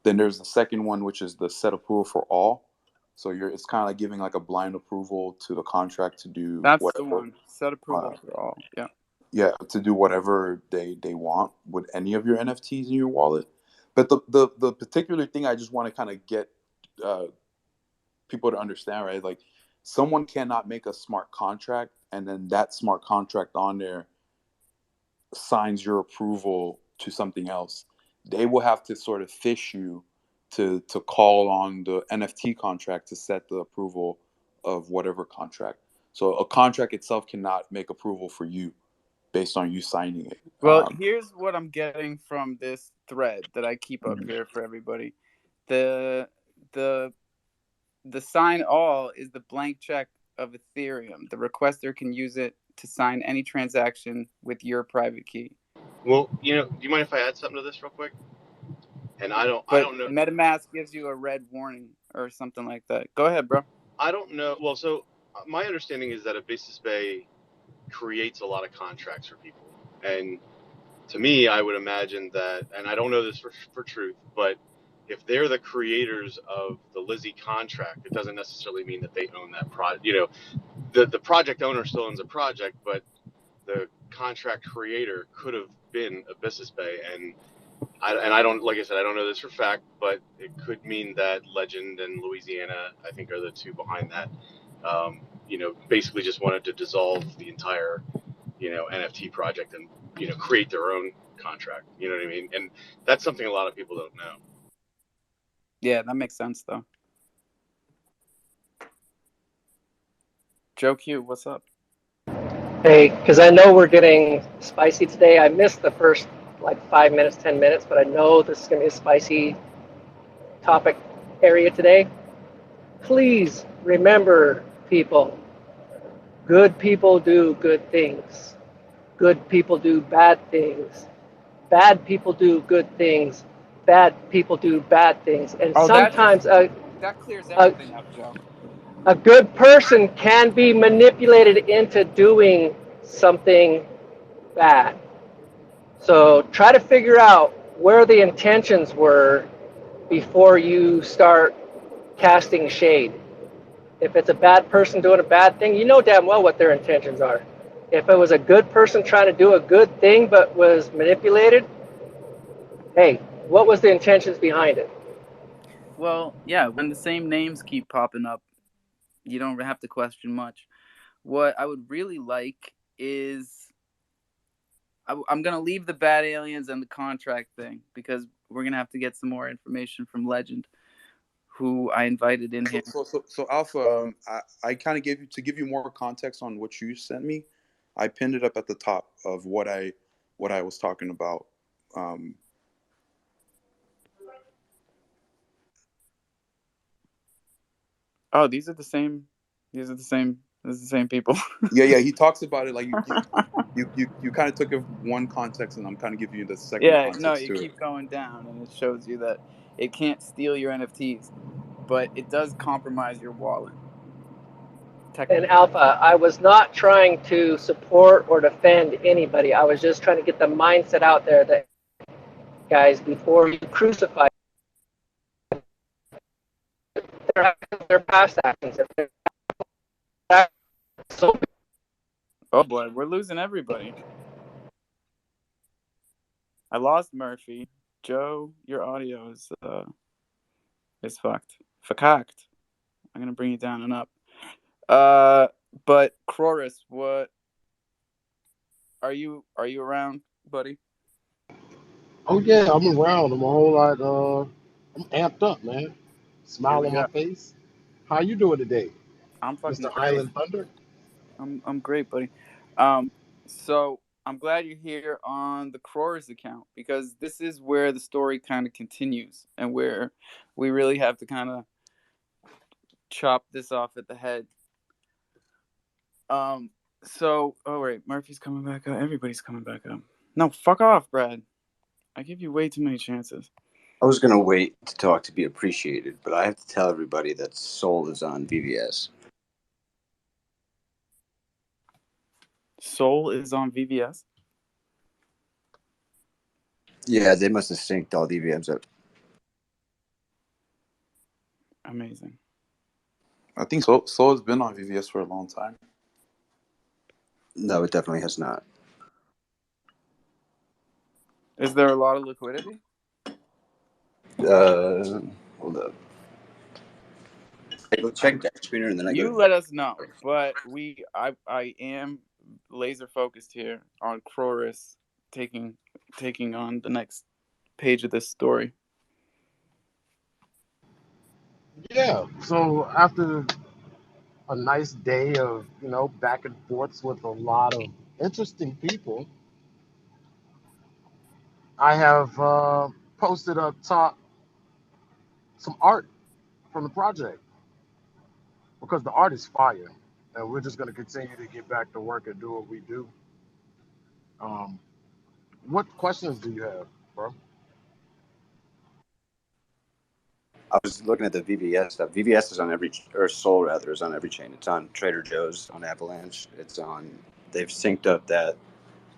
Then there's the second one, which is the set approval for all. So it's kind of like giving a blind approval to the contract to do whatever. The one. Set approval for all. Yeah. Yeah, to do whatever they want with any of your NFTs in your wallet. But the particular thing I just want to kind of get people to understand, right? Like, someone cannot make a smart contract and then that smart contract on there signs your approval to something else. They will have to sort of fish you to call on the NFT contract to set the approval of whatever contract. So a contract itself cannot make approval for you based on you signing it. Well, here's what I'm getting from this thread that I keep up Mhm. here for everybody. The sign all is the blank check of Ethereum. The requester can use it to sign any transaction with your private key. Well, do you mind if I add something to this real quick? And I don't know. MetaMask gives you a red warning or something like that. Go ahead, bro. I don't know. Well, so my understanding is that a Basis Bay creates a lot of contracts for people. And to me, I would imagine that, and I don't know this for truth, but if they're the creators of the Lizzie contract, it doesn't necessarily mean that they own that project. The project owner still owns a project, but the contract creator could have been Abyssus Bay. And I don't, like I said, I don't know this for fact, but it could mean that Legend and Louisiana, I think, are the two behind that. Basically just wanted to dissolve the entire, NFT project and, create their own contract. You know what I mean? And that's something a lot of people don't know. Yeah, that makes sense, though. Joe Q, what's up? Hey, because I know we're getting spicy today. I missed the first 5 minutes, 10 minutes, but I know this is going to be a spicy topic area today. Please remember, people, good people do good things. Good people do bad things. Bad people do good things. Bad people do bad things. And sometimes that clears everything up, Joe. A good person can be manipulated into doing something bad. So try to figure out where the intentions were before you start casting shade. If it's a bad person doing a bad thing, you know damn well what their intentions are. If it was a good person trying to do a good thing but was manipulated, hey, what was the intentions behind it? Well, yeah, when the same names keep popping up, you don't have to question much. What I would really like is I'm going to leave the bad aliens and the contract thing because we're going to have to get some more information from Legend, who I invited in here. So Alpha, I kind of give you more context on what you sent me. I pinned it up at the top of what I was talking about. Oh, these are the same. This is the same people. Yeah. He talks about it like you kind of took it one context, and I'm kind of giving you the second context. No, you keep going down, and it shows you that it can't steal your NFTs, but it does compromise your wallet. And Alpha, I was not trying to support or defend anybody. I was just trying to get the mindset out there that, guys, before you crucify their past actions. Oh boy, we're losing everybody. I lost Murphy. Joe, your audio is fucked. Fakakt. I'm gonna bring you down and up. But Croris, what are you around, buddy? Oh yeah, I'm around. I'm a whole lot. I'm amped up, man. Smile on my face. How you doing today, I'm fucking Mr. great. Island Thunder? I'm great, buddy. So I'm glad you're here on the Croris account because this is where the story kind of continues and where we really have to kind of chop this off at the head. So, oh wait, Murphy's coming back up. Everybody's coming back up. No, fuck off, Brad. I give you way too many chances. I was gonna wait to talk to be appreciated, but I have to tell everybody that Soul is on VVS. Soul is on VVS? Yeah, they must have synced all the EVMs up. Amazing. I think Soul has been on VVS for a long time. No, it definitely has not. Is there a lot of liquidity? Hold up. Go check that screener, and then I You go. let us know, but I am laser focused here on Croris taking on the next page of this story. Yeah. So after a nice day of back and forths with a lot of interesting people, I have posted up top some art from the project because the art is fire, and we're just going to continue to get back to work and do what we do. Um, what questions do you have, bro? I was looking at the VVS stuff. VVS is on every, or Sol rather, is on every chain. It's on Trader Joe's, on Avalanche. It's on. They've synced up that.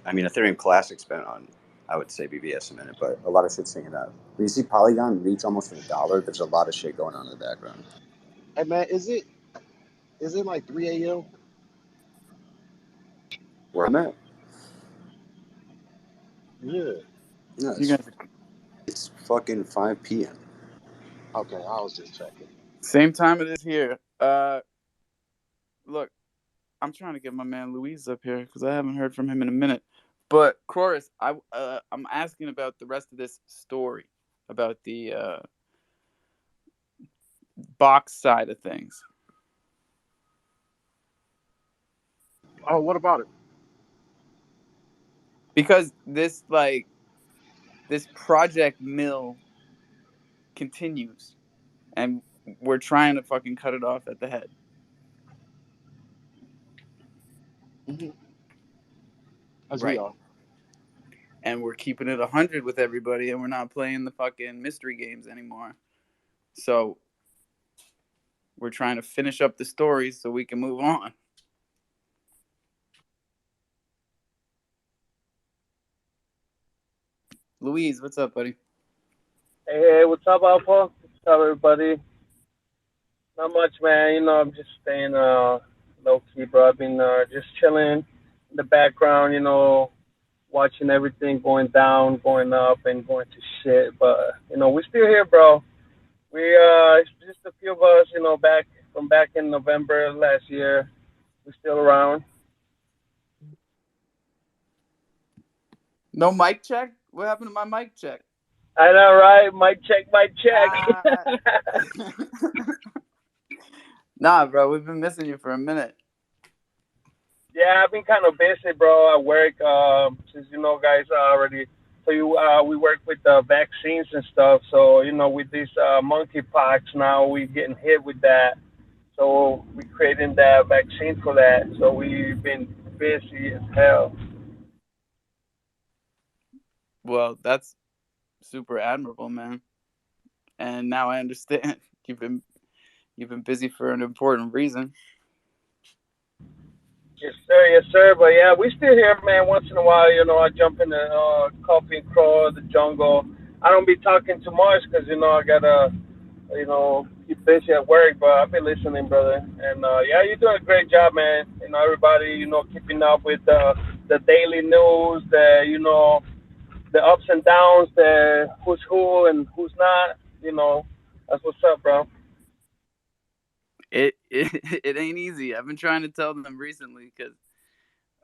I mean, Ethereum Classic's been on, I would say, BBS a minute, but a lot of shit's syncing up. When you see Polygon reach almost $1, there's a lot of shit going on in the background. Hey man, is it like 3 a.m.? Where I'm at? Yeah. No, You guys, it's fucking 5 p.m. Okay, I was just checking. same time it is here. Look, I'm trying to get my man Luis up here because I haven't heard from him in a minute. But Croris, I'm asking about the rest of this story, about the box side of things. Oh, what about it? Because this project mill continues, and we're trying to fucking cut it off at the head. Mm-hmm. As Right. we are. And we're keeping it 100 with everybody, and we're not playing the fucking mystery games anymore. So we're trying to finish up the story so we can move on. Louise, what's up, buddy? Hey, what's up, Alpha? What's up, everybody? Not much, man. I'm just staying low key, bro. I've been just chilling in the background, watching everything going down, going up, and going to shit. But we're still here, bro. We it's just a few of us, back in November last year. We're still around. No mic check? What happened to my mic check? I know, right? Mic check. Nah, bro, we've been missing you for a minute. Yeah, I've been kind of busy, bro, at work. Since guys already. So we work with vaccines and stuff. So with these monkeypox now, we're getting hit with that. So we're creating that vaccine for that. So we've been busy as hell. Well, that's super admirable, man. And now I understand you've been busy for an important reason. Yes, sir. But yeah, we still here, man. Once in a while, I jump in the coffee and crawl, the jungle. I don't be talking too much because I gotta, keep busy at work. But I've been listening, brother. And yeah, you're doing a great job, man. Everybody, keeping up with the daily news, the ups and downs, the who's who and who's not. That's what's up, bro. It ain't easy. I've been trying to tell them recently because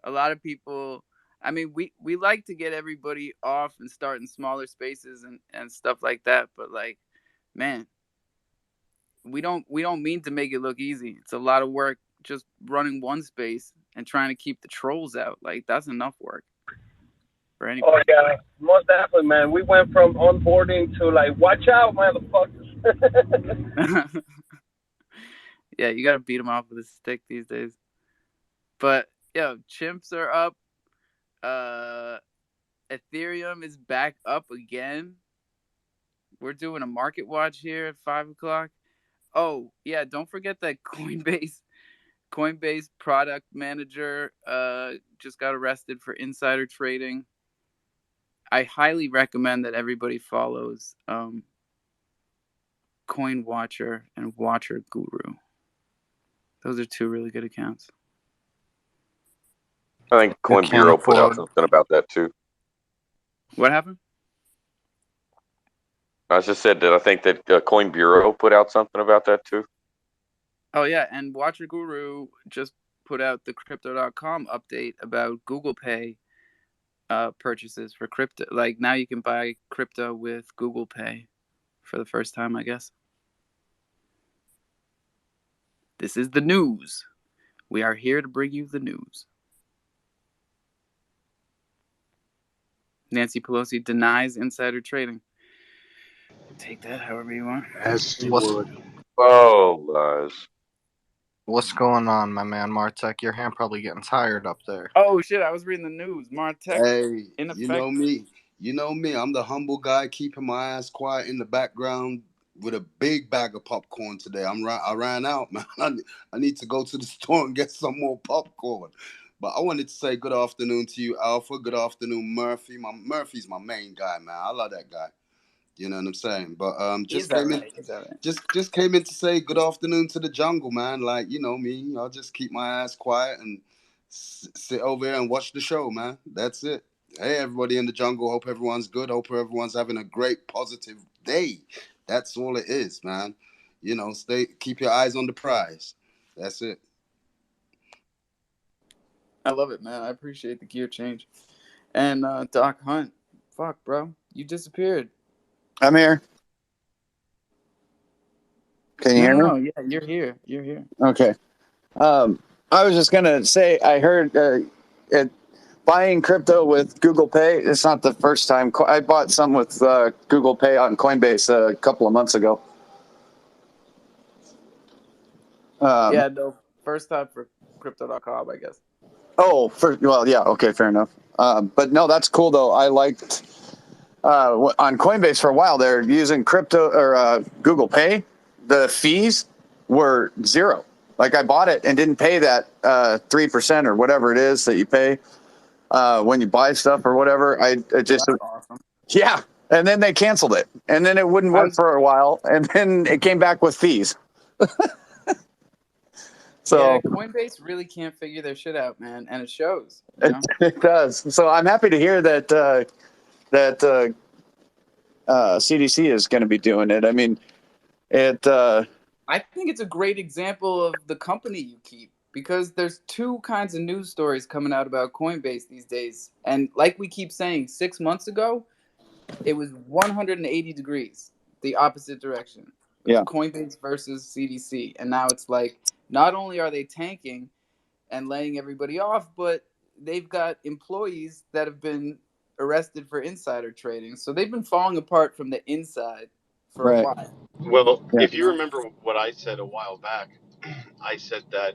a lot of people, I mean, we like to get everybody off and start in smaller spaces and stuff like that, but like, man, we don't mean to make it look easy. It's a lot of work just running one space and trying to keep the trolls out. Like, that's enough work for anybody. Oh yeah, most definitely, man. We went from onboarding to like, watch out, motherfuckers. Yeah, you gotta beat them off with a stick these days. But chimps are up. Ethereum is back up again. We're doing a market watch here at 5:00. Oh yeah, don't forget that Coinbase product manager just got arrested for insider trading. I highly recommend that everybody follows Coin Watcher and Watcher Guru. Those are two really good accounts. I think Coin Bureau put out something about that too. What happened? I just said that I think that Coin Bureau put out something about that too. Oh yeah, and Watcher Guru just put out the Crypto.com update about Google Pay purchases for crypto. Like now you can buy crypto with Google Pay for the first time, I guess. This is the news. We are here to bring you the news. Nancy Pelosi denies insider trading. Take that however you want. As she would. Oh, guys. What's going on, my man Martek? Your hand probably getting tired up there. Oh shit! I was reading the news. Martek, Hey, in effect. you know me. You know me. I'm the humble guy, keeping my ass quiet in the background with a big bag of popcorn today. I ran out, man. I need to go to the store and get some more popcorn. But I wanted to say good afternoon to you, Alpha. Good afternoon, Murphy. Murphy's my main guy, man. I love that guy. You know what I'm saying? But He's all right. He's all right. just came in to say good afternoon to the jungle, man. Like, you know me, I'll just keep my ass quiet and sit over here and watch the show, man. That's it. Hey, everybody in the jungle. Hope everyone's good. Hope everyone's having a great, positive day. That's all it is, man. You know, keep your eyes on the prize. That's it. I love it, man. I appreciate the gear change. And Doc Hunt, fuck, bro, you disappeared. I'm here. Can you hear me? No, yeah, you're here. You're here. Okay. I was just gonna say I heard buying crypto with Google Pay. It's not the first time. I bought some with Google Pay on Coinbase a couple of months ago. Yeah, no, first time for Crypto.com, I guess. Oh, well, yeah, okay, fair enough. But no, that's cool though. I liked on Coinbase for a while. They're using crypto or Google Pay. The fees were zero. Like I bought it and didn't pay that 3% or whatever it is that you pay when you buy stuff or whatever. That's awesome. Yeah, and then they canceled it, and then it wouldn't work for a while, and then it came back with fees. So yeah, Coinbase really can't figure their shit out, man, and it shows. You know? it does. So I'm happy to hear that CDC is going to be doing it. I mean, I think it's a great example of the company you keep because there's two kinds of news stories coming out about Coinbase these days, and like we keep saying, 6 months ago, it was 180 degrees, the opposite direction. It was Coinbase versus CDC, and now it's like not only are they tanking and laying everybody off, but they've got employees that have been arrested for insider trading. So they've been falling apart from the inside for a while. Well, if you remember what I said a while back, I said that,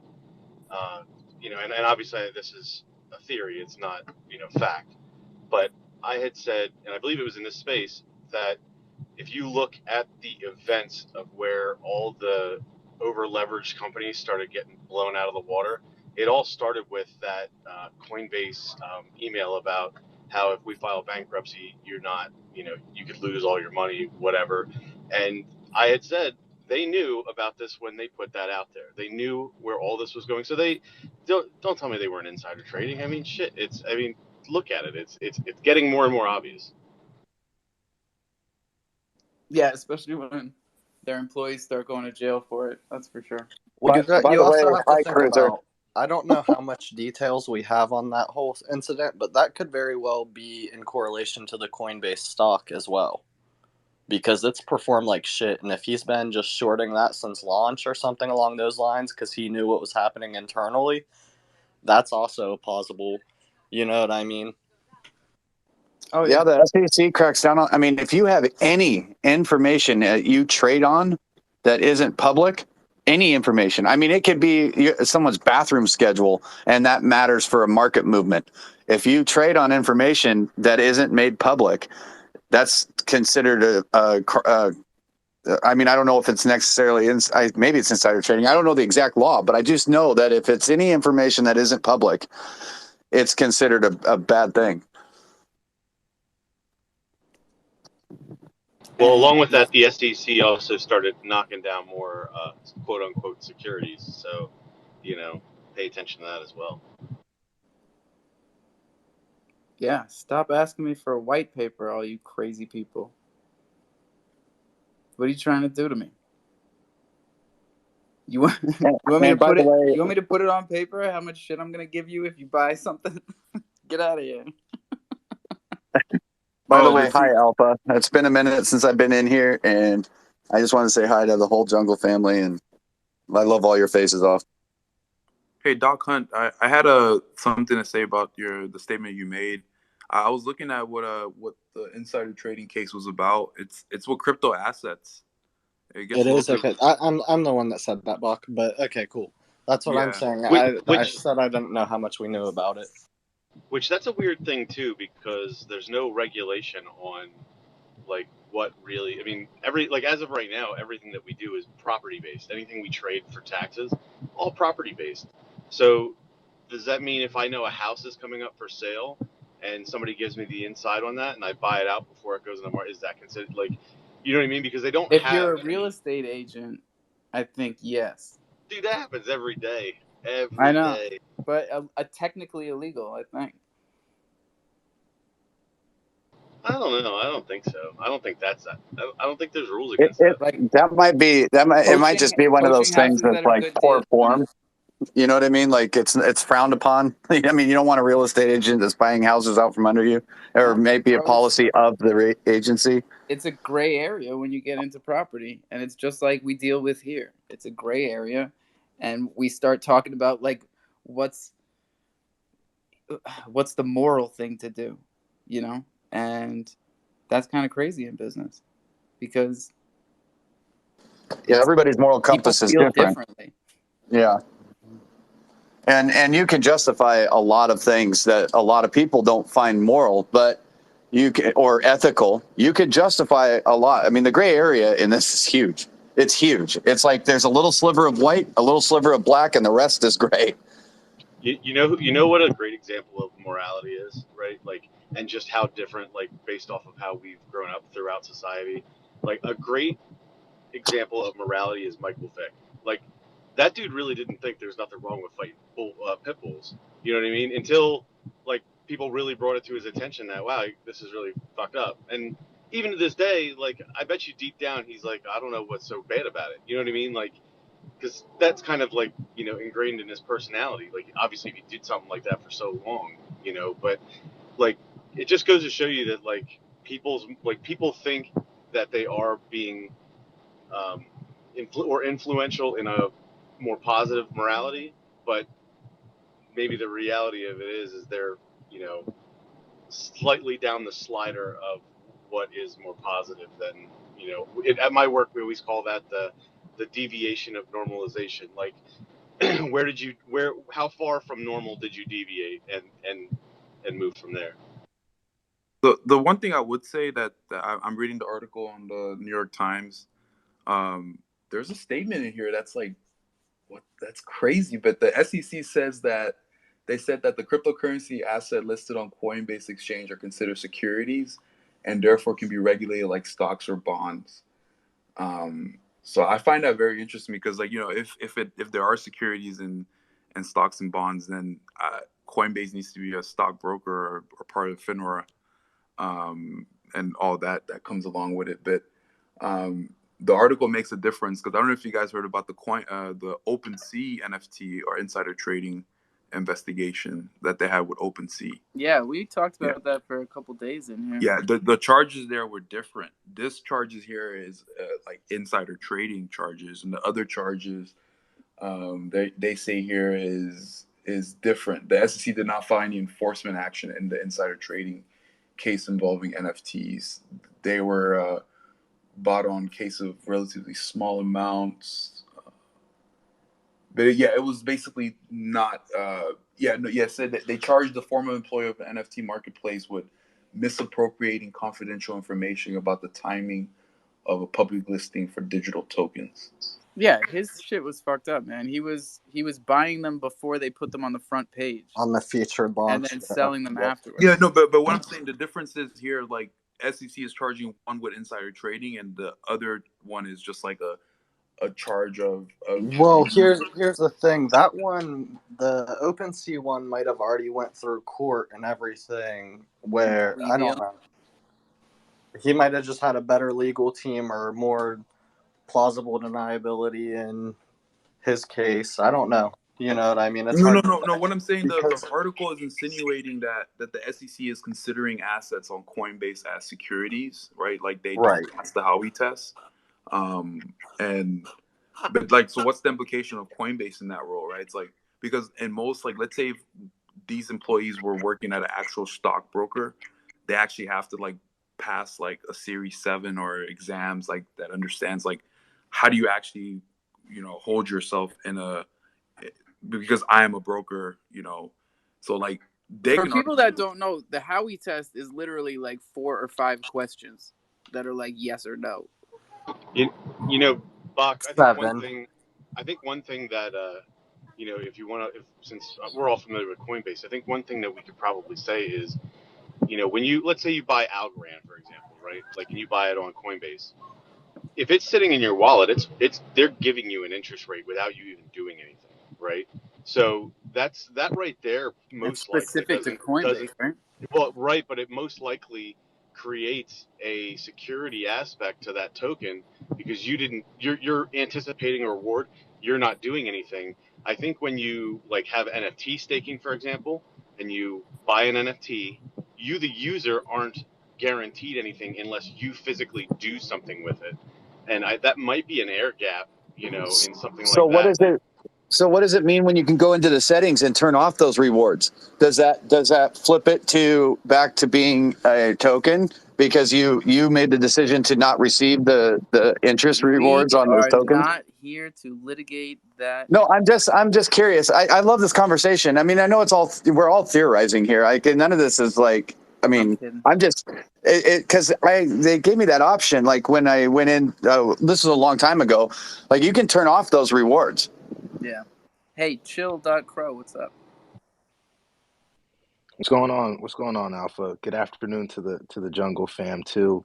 and obviously this is a theory, it's not, fact, but I had said, and I believe it was in this space, that if you look at the events of where all the over leveraged companies started getting blown out of the water, it all started with that Coinbase email about how if we file bankruptcy, you're not, you could lose all your money, whatever. And I had said they knew about this when they put that out there. They knew where all this was going. So they don't tell me they weren't insider trading. I mean, shit. Look at it. It's getting more and more obvious. Yeah, especially when their employees start going to jail for it. That's for sure. Well, you also have to think about, I don't know how much details we have on that whole incident, but that could very well be in correlation to the Coinbase stock as well. Because it's performed like shit, and if he's been just shorting that since launch or something along those lines because he knew what was happening internally, that's also plausible. You know what I mean? Oh yeah, the SEC cracks down on. I mean, if you have any information that you trade on that isn't public, any information. I mean, it could be someone's bathroom schedule, and that matters for a market movement. If you trade on information that isn't made public, that's considered I mean, I don't know if it's necessarily maybe it's insider trading. I don't know the exact law, but I just know that if it's any information that isn't public, it's considered a bad thing. Well, along with that, the SEC also started knocking down more quote unquote securities. So, pay attention to that as well. Yeah, stop asking me for a white paper, all you crazy people. What are you trying to do to me? You want me to And by put the it? way, You want me to put it on paper? How much shit I'm gonna give you if you buy something? Get out of here. hi Alpha. It's been a minute since I've been in here, and I just want to say hi to the whole Jungle family, and I love all your faces off. Hey, Doc Hunt, I had something to say about the statement you made. I was looking at what the insider trading case was about. It's with crypto assets. It gets It a little is bit. okay. I'm the one that said that, Buck. But okay, cool. That's what I'm Yeah. saying. I Which said I didn't know how much we knew about it. that's a weird thing too, because there's no regulation on like what really. I mean, as of right now, everything that we do is property based. Anything we trade for taxes, all property based. So does that mean if I know a house is coming up for sale and somebody gives me the inside on that and I buy it out before it goes in the market, is that considered like, you know what I mean? Because they don't If have you're a real estate agent, I think yes. Dude, that happens every day. I Every know, day. but technically illegal. I think. I don't know. I don't think so. I don't think that's that. I don't think there's rules It, against it that. Like it might just be one of those poaching things houses that's that are like good poor deals. form. You know what I mean? Like it's frowned upon. I mean, you don't want a real estate agent that's buying houses out from under you, or maybe a Bro, policy of the agency. it's a gray area when you get into property, and it's just like we deal with here. It's a gray area, and we start talking about like what's the moral thing to do, you know? And that's kind of crazy in business because Everybody's moral people compass is feel different. differently. Yeah. And you can justify a lot of things that a lot of people don't find moral, but or ethical. You could justify a lot. I mean, the gray area in this is huge. It's huge. It's like there's a little sliver of white, a little sliver of black, and the rest is gray. You know what a great example of morality is, right? Like, and just how different, like, based off of how we've grown up throughout society. Like, a great example of morality is Michael Vick. Like, that dude really didn't think there's nothing wrong with fighting pit bulls. You know what I mean? Until like people really brought it to his attention that wow, this is really fucked up. And even to this day, like I bet you deep down he's like, I don't know what's so bad about it. You know what I mean? Like, because that's kind of like ingrained in his personality. Like obviously, if he did something like that for so long, but like it just goes to show you that like people think that they are being influential in a more positive morality, but maybe the reality of it is they're slightly down the slider of what is more positive than at my work we always call that the deviation of normalization. Like how far from normal did you deviate and move from there? The one thing I would say that I'm reading the article on the New York Times. There's a statement in here that's like, what? That's crazy. But the SEC says that they said that the cryptocurrency asset listed on Coinbase Exchange are considered securities, and therefore can be regulated like stocks or bonds. So I find that very interesting because, like, if there are securities and stocks and bonds, then Coinbase needs to be a stockbroker or part of FINRA, and all that comes along with it. But the article makes a difference because I don't know if you guys heard about the OpenSea NFT or insider trading investigation that they had with OpenSea. Yeah, we talked about that for a couple days in here. Yeah, the charges there were different. This charges here is like insider trading charges, and the other charges they say here is different. The SEC did not find any enforcement action in the insider trading case involving NFTs. They were bought on case of relatively small amounts. But yeah, it was basically not. Said that they charged the former employee of the NFT marketplace with misappropriating confidential information about the timing of a public listing for digital tokens. Yeah, his shit was fucked up, man. He was buying them before they put them on the front page on the featured launch, and then selling them afterwards. Yeah, no, but what I'm saying, the difference is here, like SEC is charging one with insider trading, and the other one is just like a charge of. Well, here's the thing. That one, the OpenSea one, might have already went through court and everything. Where I don't know, he might have just had a better legal team or more plausible deniability in his case. I don't know. You know what I mean? It's No, no, hard to no, no. What I'm saying, the because article is insinuating that the SEC is considering assets on Coinbase as securities, right? Like they don't right. pass the Howey test. And but like, so what's the implication of Coinbase in that role, right? It's like, because in most, like, let's say if these employees were working at an actual stockbroker, they actually have to like pass like a Series 7 or exams like that understands like how do you actually, hold yourself in a, because I am a broker, so like they For can people that don't know, the Howey test is literally like 4 or 5 questions that are like yes or no. You know, Bach, I think one 7. thing that if you want to, since we're all familiar with Coinbase, I think one thing that we could probably say is, when let's say you buy Algorand, for example, right? Like, and you buy it on Coinbase. If it's sitting in your wallet, they're giving you an interest rate without you even doing anything, right? So that right there It's most likely specific to Coinbase, right? well, right, but it most likely creates a security aspect to that token because you're anticipating a reward, you're not doing anything. I think when you like have NFT staking, for example, and you buy an NFT, you the user aren't guaranteed anything unless you physically do something with it. And that might be an air gap, in something So like what that. is it? So what does it mean when you can go into the settings and turn off those rewards? Does that flip it back to being a token because you made the decision to not receive the interest We rewards on those are tokens? not here to litigate that. No, I'm just curious. I love this conversation. I mean, I know we're all theorizing here. None of this is like, I I'm mean, kidding. I'm just because they gave me that option. Like when I went in, this was a long time ago. Like you can turn off those rewards. Yeah. Hey, chill.crow, what's up? What's going on? What's going on, Alpha? Good afternoon to the Jungle fam too.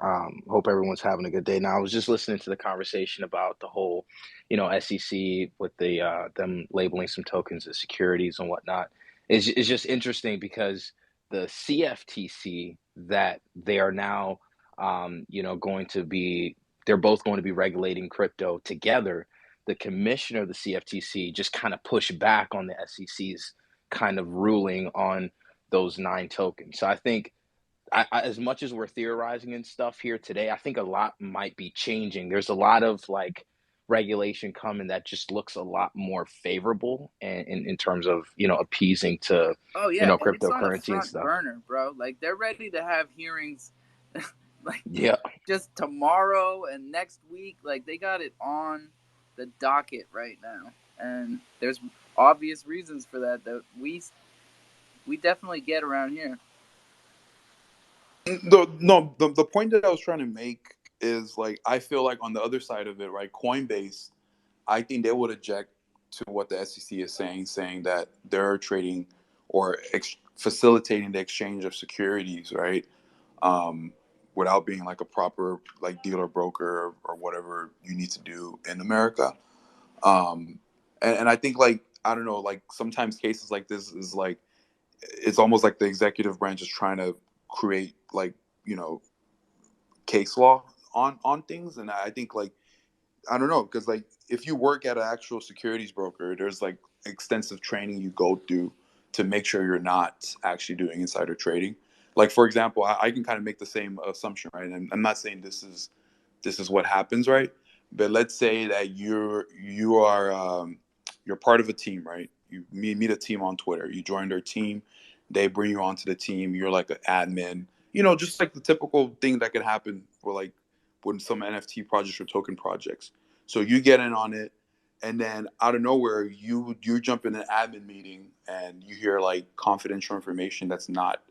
Hope everyone's having a good day. Now, I was just listening to the conversation about the whole, SEC with the them labeling some tokens as securities and whatnot. It's just interesting because the CFTC that they are now, going to be, they're both going to be regulating crypto together. The commissioner of the CFTC just kind of pushed back on the SEC's kind of ruling on those 9 tokens. So I think as much as we're theorizing and stuff here today, I think a lot might be changing. There's a lot of like regulation coming that just looks a lot more favorable in terms of appeasing to Oh yeah, and it's on a cryptocurrency and front stuff. burner, bro. Like they're ready to have hearings like Yeah, just tomorrow and next week. Like they got it on the docket right now. And there's obvious reasons for that we definitely get around here. The point that I was trying to make is like I feel like on the other side of it, right? Coinbase, I think they would object to what the SEC is saying that they're trading or facilitating the exchange of securities, right? Without being like a proper like dealer broker or whatever you need to do in America. And I think like I don't know, like sometimes cases like this is like it's almost like the executive branch is trying to create like case law on things, and I think like I don't know because like if you work at an actual securities broker, there's like extensive training you go through to make sure you're not actually doing insider trading. Like for example, I can kind of make the same assumption, right? And I'm not saying this is what happens, right? But let's say that you are you're part of a team, right? You meet a team on Twitter. You join their team. They bring you onto the team. You're like an admin. Just like the typical thing that could happen for like when some NFT projects or token projects. So you get in on it, and then out of nowhere, you jump in an admin meeting and you hear like confidential information that's not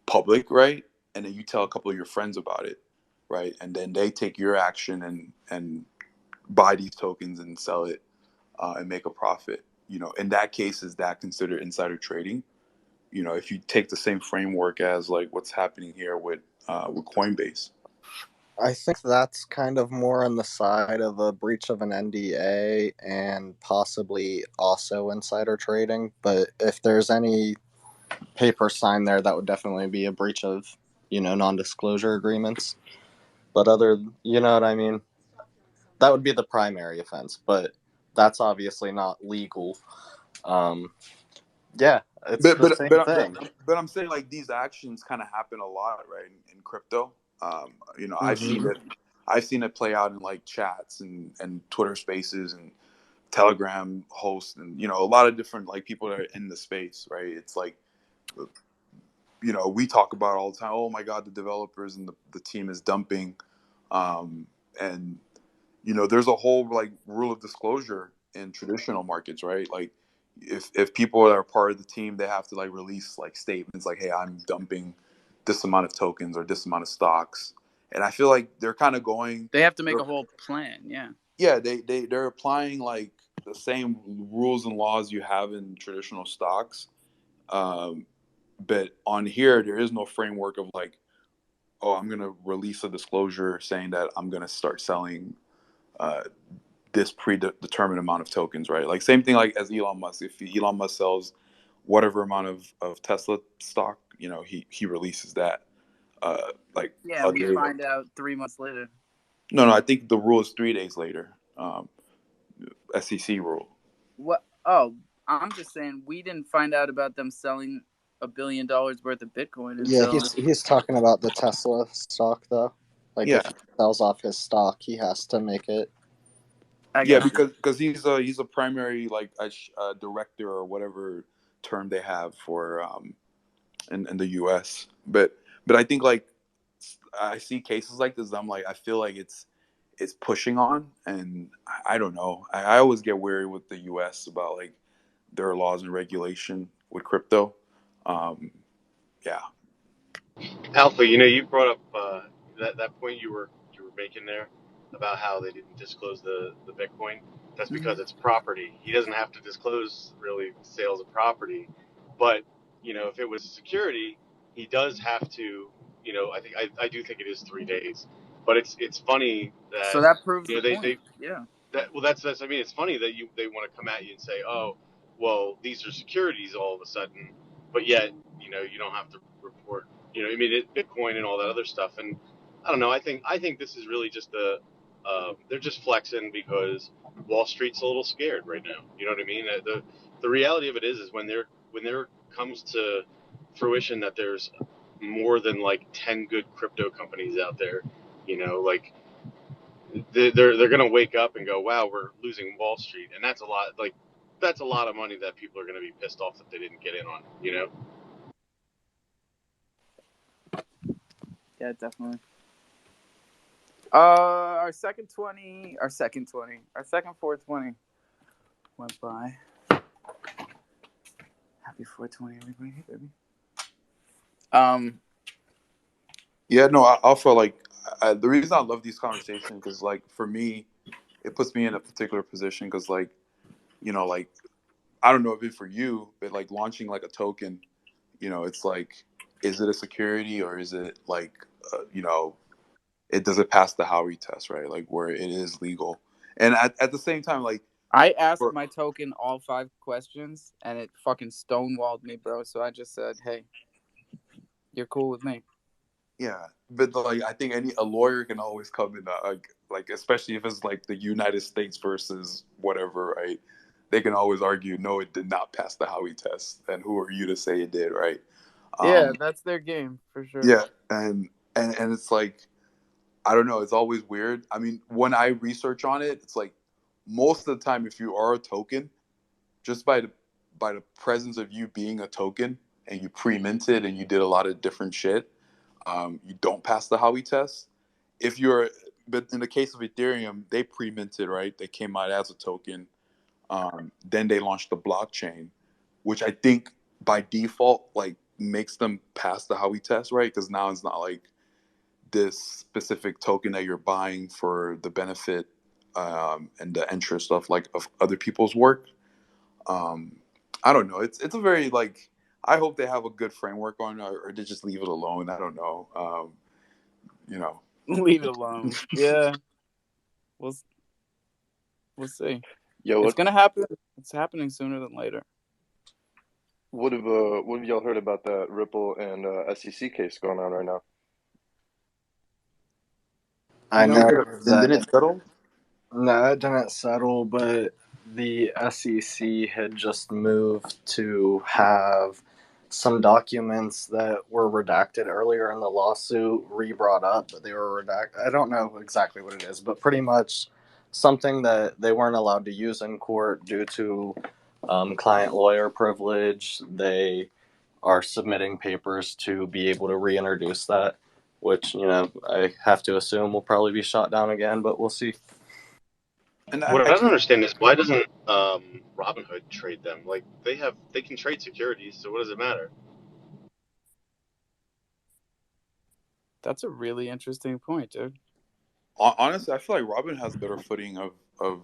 public, right? And then you tell a couple of your friends about it, right? And then they take your action and buy these tokens and sell it and make a profit. In that case, is that considered insider trading? If you take the same framework as like what's happening here with Coinbase. I think that's kind of more on the side of a breach of an NDA and possibly also insider trading. But if there's any paper signed there, that would definitely be a breach of, non-disclosure agreements. But you know what I mean? That would be the primary offense. But that's obviously not legal. Yeah, it's But the but same but thing. but I'm saying like these actions kind of happen a lot, right, in crypto. I've seen Mhm. it. I've seen it play out in like chats and Twitter Spaces and Telegram hosts and a lot of different like people that are in the space, right? It's like we talk about it all the time. Oh my God, the developers and the team is dumping, and there's a whole like rule of disclosure in traditional markets, right? Like if people are part of the team, they have to like release like statements like, hey, I'm dumping this amount of tokens or this amount of stocks. And I feel like they're kind of going They have to make a whole plan. Yeah. yeah, they're applying like the same rules and laws you have in traditional stocks. But on here there is no framework of like, oh, I'm gonna release a disclosure saying that I'm gonna start selling uh, this predetermined amount of tokens, right? Like same thing like as Elon Musk. If Elon Musk sells whatever amount of Tesla stock, he releases that like Yeah, a we day. find out 3 months later. No, I think the rule is 3 days later. SEC rule. What? Oh, I'm just saying we didn't find out about them selling $1 billion worth of Bitcoin Yeah, until. he's talking about the Tesla stock though. Like Yeah, if he sells off his stock, he has to make it. yeah, because he's a primary like a director or whatever term they have for in the U.S. But I think like I see cases like this. I'm like I feel like it's pushing on, and I don't know. I always get wary with the U.S. about like their laws and regulation with crypto. Yeah. Alpha, you brought up that point you were making there about how they didn't disclose the Bitcoin. That's because it's property. He doesn't have to disclose really sales of property, but if it was security, he does have to. I do think it is 3 days, but it's funny So that that proves the they point. Yeah. that's I mean it's funny that they want to come at you and say, oh, well, these are securities all of a sudden, but yet you don't have to report Bitcoin and all that other stuff. And I don't know, I think this is really just they're just flexing because Wall Street's a little scared right now. You know what I mean? The reality of it is when there comes to fruition that there's more than like 10 good crypto companies out there, like they're gonna wake up and go, wow, we're losing Wall Street, and that's a lot. Like that's a lot of money that people are gonna be pissed off that they didn't get in on. Yeah, definitely. Our second 420 went by. Happy 420, everybody, baby. Yeah, no, I feel like the reason I love these conversations because, like, for me, it puts me in a particular position because, like, like I don't know if it's for you, but like launching like a token, it's like, is it a security or is it like, it doesn't pass the Howey test, right? Like where it is legal, and at the same time, like I asked my token all 5 questions, and it fucking stonewalled me, bro. So I just said, "Hey, you're cool with me." Yeah, but like I think a lawyer can always come in, like especially if it's like the United States versus whatever, right? They can always argue, no, it did not pass the Howey test, and who are you to say it did, right? Yeah, that's their game for sure. Yeah, and it's like I don't know, it's always weird. I mean, when I research on it, it's like most of the time, if you are a token, just by the presence of you being a token and you pre-minted and you did a lot of different shit, you don't pass the Howey test. But in the case of Ethereum, they pre-minted, right? They came out as a token. Then they launched the blockchain, which I think by default like makes them pass the Howey test, right? Because now it's not like this specific token that you're buying for the benefit and the interest of other people's work. I don't know. It's a very like. I hope they have a good framework on it, or they just leave it alone. I don't know. Leave it alone. Yeah, we'll see. Yo, It's gonna happen. It's happening sooner than later. what have y'all heard about that Ripple and SEC case going on right now? I know Didn't that it settle? no, it didn't settle, but the SEC had just moved to have some documents that were redacted earlier in the lawsuit re-brought up, but they were redacted. I don't know exactly what it is, but pretty much something that they weren't allowed to use in court due to client-lawyer privilege. They are submitting papers to be able to reintroduce that, which, I have to assume will probably be shot down again, but we'll see. And What I don't understand is why doesn't Robinhood trade them? Like they can trade securities, so what does it matter? That's a really interesting point, dude. honestly, I feel like Robin has better footing of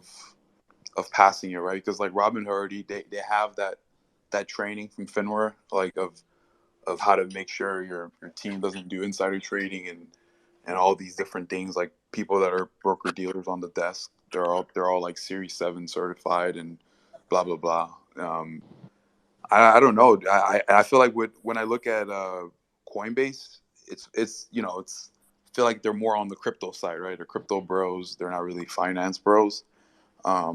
passing it, right? Because like Robin already they have that training from FINRA, like of how to make sure your team doesn't do insider trading and all these different things. Like people that are broker dealers on the desk, they're all like Series 7 certified and blah blah blah. I don't know. I feel like when I look at Coinbase, it's I feel like they're more on the crypto side, right? They're crypto bros. They're not really finance bros. I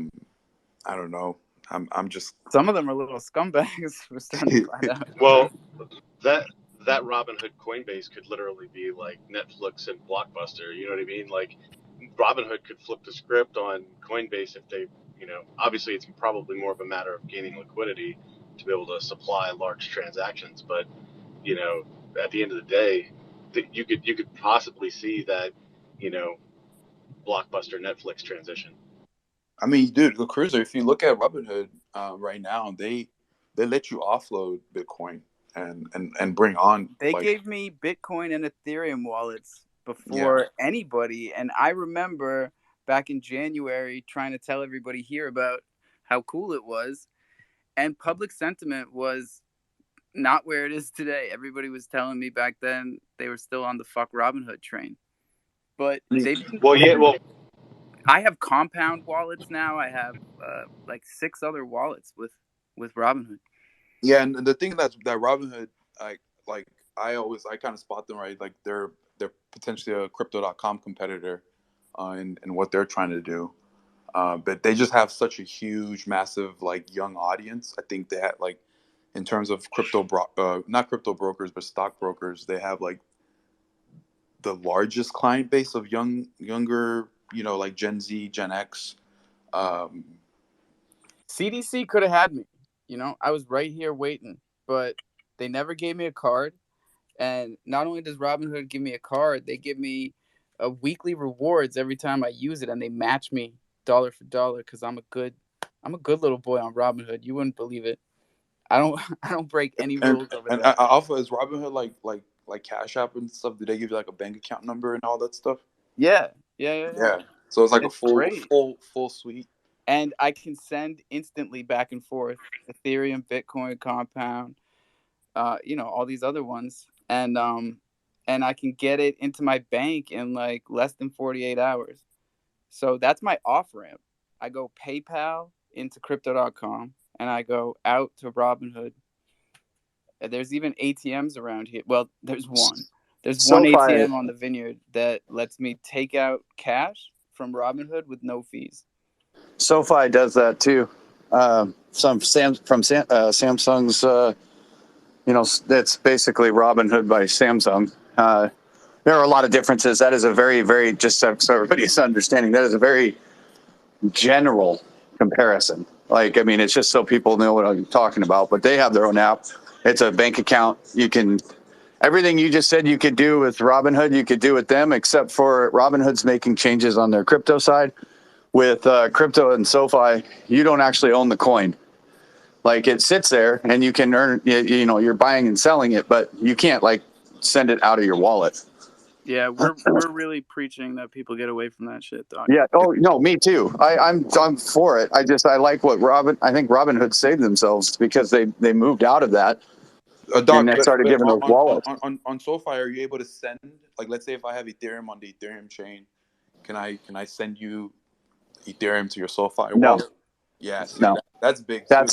don't know. I'm just Some of them are little scumbags. We're starting to find out. Well, that Robinhood Coinbase could literally be like Netflix and Blockbuster. You know what I mean? Like Robinhood could flip the script on Coinbase if they, obviously it's probably more of a matter of gaining liquidity to be able to supply large transactions. But at the end of the day, you could possibly see that, Blockbuster Netflix transition. I mean, dude, the cruiser. If you look at Robinhood right now, they let you offload Bitcoin and bring on. They like, gave me Bitcoin and Ethereum wallets before anybody, and I remember back in January trying to tell everybody here about how cool it was, and public sentiment was not where it is today. Everybody was telling me back then they were still on the fuck Robinhood train, but they've been. Well, I have compound wallets now. I have like 6 other wallets with Robinhood. Yeah, and the thing that Robinhood, like I kind of spot them, right. Like they're potentially a crypto.com competitor in what they're trying to do. But they just have such a huge, massive, like young audience. I think they had like, in terms of not crypto brokers, but stock brokers, they have like the largest client base of younger, like Gen Z, Gen X. CDC could have had me. I was right here waiting, but they never gave me a card. And not only does Robinhood give me a card, they give me a weekly rewards every time I use it, and they match me dollar for dollar because I'm a good little boy on Robinhood. You wouldn't believe it. I don't break any rules over And there. Alpha, is Robinhood like Cash App and stuff? Do they give you like a bank account number and all that stuff? Yeah. So it's like It's a full great. full suite. And I can send instantly back and forth Ethereum, Bitcoin, Compound, all these other ones, and I can get it into my bank in like less than 48 hours. So that's my off ramp. I go PayPal into crypto.com and I go out to Robinhood. And there's even ATMs around here. Well, there's one. There's one ATM on the Vineyard that lets me take out cash from Robinhood with no fees. SoFi does that too. Samsung's, that's basically Robinhood by Samsung. There are a lot of differences. That is a very, very, just so everybody's understanding, that is a very general comparison. Like, I mean, it's just so people know what I'm talking about, but they have their own app. It's a bank account. Everything you just said you could do with Robinhood, you could do with them, except for Robinhood's making changes on their crypto side. With crypto and SoFi, you don't actually own the coin. Like, it sits there and you can earn, you're buying and selling it, but you can't like send it out of your wallet. Yeah, we're really preaching that people get away from that shit, Doc. Yeah. Oh no, me too. I'm for it. I like what I think Robinhood saved themselves because they moved out of that. Doc, and they started giving those wallets. On SoFi, are you able to send, like, let's say if I have Ethereum on the Ethereum chain, can I send you Ethereum to your SoFi wallet? Yeah, see, no. That's big. I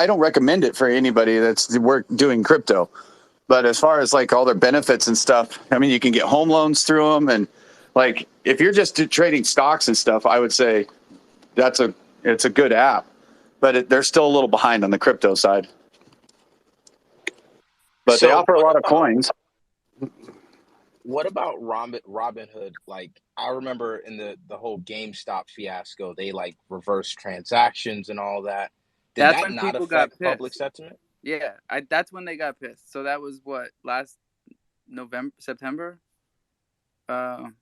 don't recommend it for anybody that's doing crypto. But as far as like all their benefits and stuff, I mean, you can get home loans through them, and like if you're just trading stocks and stuff, I would say it's a good app, but they're still a little behind on the crypto side. But they offer a lot of coins. What about Robinhood? Like, I remember in the whole GameStop fiasco, they like reversed transactions and all that. Did That's that when not people got affect public pissed. sentiment? Yeah, that's when they got pissed. So that was what, last September? Something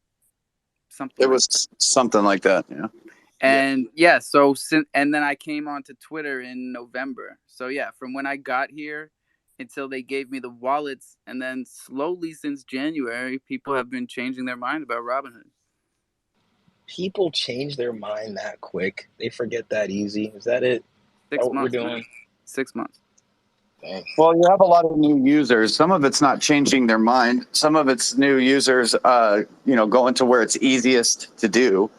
It like was that. something like that, yeah. And and then I came onto Twitter in November. So yeah, from when I got here until they gave me the wallets, and then slowly since January, people have been changing their mind about Robinhood. People change their mind that quick? They forget that easy? Is that it? 6 What we're months, doing? man. 6 months. Dang. Well, you have a lot of new users. Some of it's not changing their mind. Some of it's new users, going to where it's easiest to do.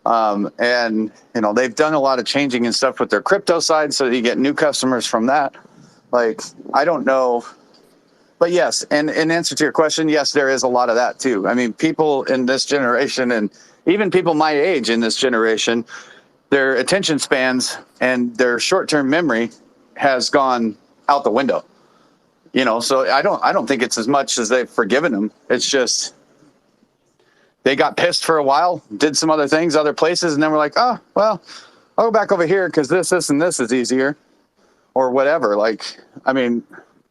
And they've done a lot of changing and stuff with their crypto side, so that you get new customers from that. Like, I don't know. But yes, and in answer to your question, yes, there is a lot of that too. I mean, people in this generation, and even people my age in this generation, their attention spans and their short-term memory has gone out the window. So I don't think it's as much as they've forgiven them. It's just they got pissed for a while, did some other things, other places, and then we're like, oh, well, I'll go back over here because this, and this is easier, or whatever. Like, I mean,